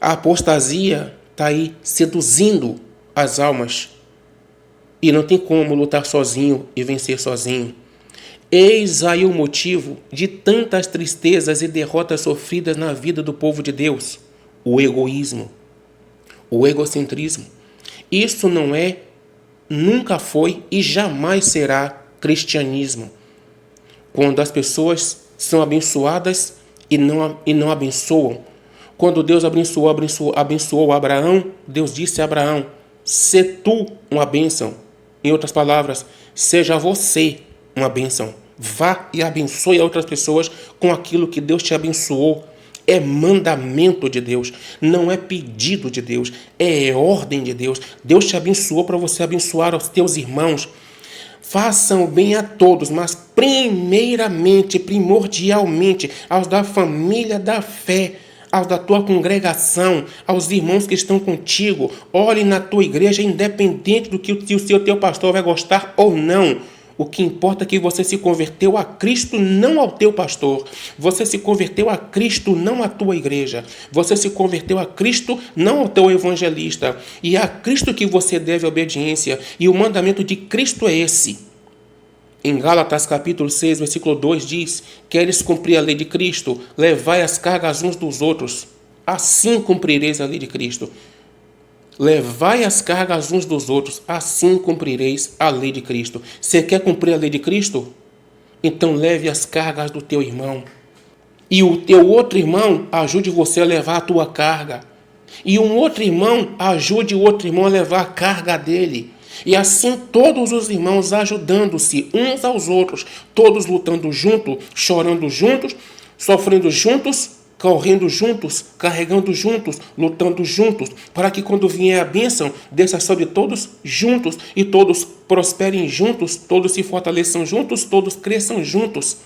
A apostasia está aí seduzindo as almas e não tem como lutar sozinho e vencer sozinho. Eis aí o motivo de tantas tristezas e derrotas sofridas na vida do povo de Deus: o egoísmo, o egocentrismo. Isso não é, nunca foi e jamais será cristianismo. Quando as pessoas são abençoadas e não abençoam. Quando Deus abençoou Abraão, Deus disse a Abraão: "Se tu uma bênção". Em outras palavras, seja você uma bênção. Vá e abençoe outras pessoas com aquilo que Deus te abençoou. É mandamento de Deus, não é pedido de Deus, é ordem de Deus. Deus te abençoou para você abençoar os teus irmãos. Façam bem a todos, mas primordialmente, aos da família da fé, aos da tua congregação, aos irmãos que estão contigo. Ore na tua igreja, independente do que o teu pastor vai gostar ou não. O que importa é que você se converteu a Cristo, não ao teu pastor. Você se converteu a Cristo, não à tua igreja. Você se converteu a Cristo, não ao teu evangelista. E é a Cristo que você deve obediência. E o mandamento de Cristo é esse. Em Gálatas capítulo 6, versículo 2 diz: "Queres cumprir a lei de Cristo? Levai as cargas uns dos outros. Assim cumprireis a lei de Cristo." Levai as cargas uns dos outros, assim cumprireis a lei de Cristo. Você quer cumprir a lei de Cristo? Então leve as cargas do teu irmão. E o teu outro irmão ajude você a levar a tua carga. E um outro irmão ajude o outro irmão a levar a carga dele. E assim todos os irmãos ajudando-se uns aos outros, todos lutando juntos, chorando juntos, sofrendo juntos, correndo juntos, carregando juntos, lutando juntos, para que quando vier a bênção, desça sobre todos juntos, e todos prosperem juntos, todos se fortaleçam juntos, todos cresçam juntos.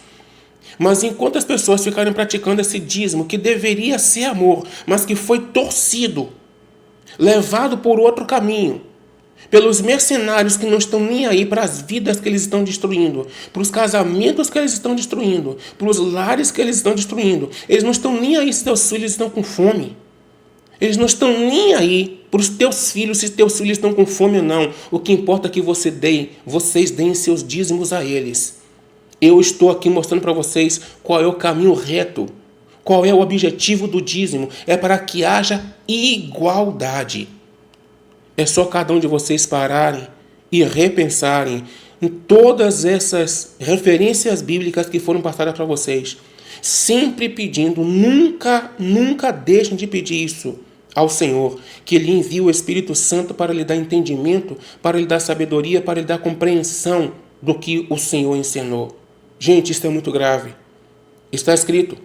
Mas enquanto as pessoas ficarem praticando esse dízimo, que deveria ser amor, mas que foi torcido, levado por outro caminho, pelos mercenários que não estão nem aí para as vidas que eles estão destruindo, para os casamentos que eles estão destruindo, para os lares que eles estão destruindo. Eles não estão nem aí se teus filhos estão com fome. Eles não estão nem aí para os teus filhos, se teus filhos estão com fome ou não. O que importa é que vocês deem seus dízimos a eles. Eu estou aqui mostrando para vocês qual é o caminho reto, qual é o objetivo do dízimo. É para que haja igualdade. É só cada um de vocês pararem e repensarem em todas essas referências bíblicas que foram passadas para vocês. Sempre pedindo, nunca deixem de pedir isso. ao Senhor, que Ele envie o Espírito Santo para lhe dar entendimento, para lhe dar sabedoria, para lhe dar compreensão do que o Senhor ensinou. Gente, isso é muito grave. Está escrito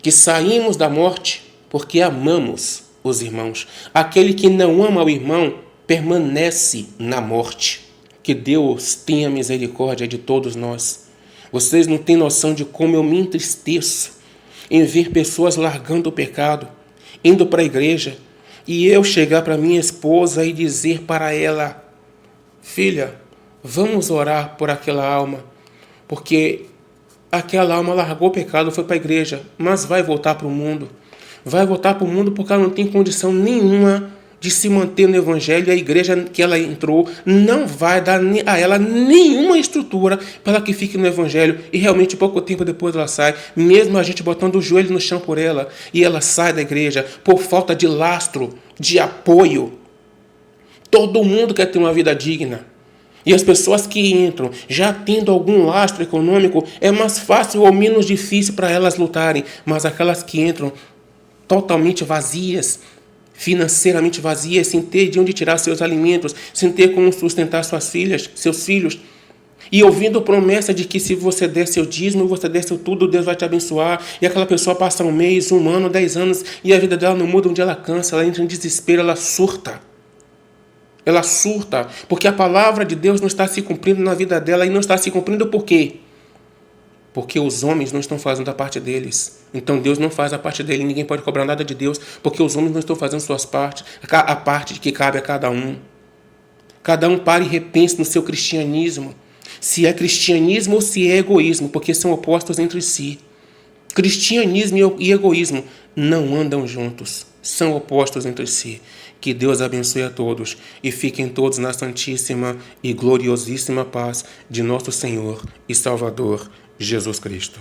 que saímos da morte porque amamos os irmãos. Aquele que não ama o irmão permanece na morte. Que Deus tenha misericórdia de todos nós. Vocês não têm noção de como eu me entristeço em ver pessoas largando o pecado, indo para a igreja, e eu chegar para minha esposa e dizer para ela: filha, vamos orar por aquela alma, porque aquela alma largou o pecado, foi para a igreja, mas vai voltar para o mundo. Vai voltar para o mundo porque ela não tem condição nenhuma de se manter no evangelho, e a igreja que ela entrou não vai dar a ela nenhuma estrutura para que fique no evangelho, e realmente pouco tempo depois ela sai, mesmo a gente botando o joelho no chão por ela, e ela sai da igreja por falta de lastro, de apoio. Todo mundo quer ter uma vida digna. E as pessoas que entram já tendo algum lastro econômico, é mais fácil ou menos difícil para elas lutarem, mas aquelas que entram totalmente vazias, financeiramente vazias, sem ter de onde tirar seus alimentos, sem ter como sustentar suas filhas, seus filhos, e ouvindo promessa de que se você der seu dízimo, você der seu tudo, Deus vai te abençoar, e aquela pessoa passa 1 mês, 1 ano, 10 anos, e a vida dela não muda, ela cansa, ela entra em desespero, ela surta. Ela surta, porque a palavra de Deus não está se cumprindo na vida dela, e não está se cumprindo por quê? Porque os homens não estão fazendo a parte deles. Então Deus não faz a parte dele. Ninguém pode cobrar nada de Deus, porque os homens não estão fazendo suas partes. A parte que cabe a cada um. Cada um pare e repense no seu cristianismo. Se é cristianismo ou se é egoísmo, porque são opostos entre si. Cristianismo e egoísmo não andam juntos. São opostos entre si. Que Deus abençoe a todos e fiquem todos na santíssima e gloriosíssima paz de nosso Senhor e Salvador Jesus Cristo.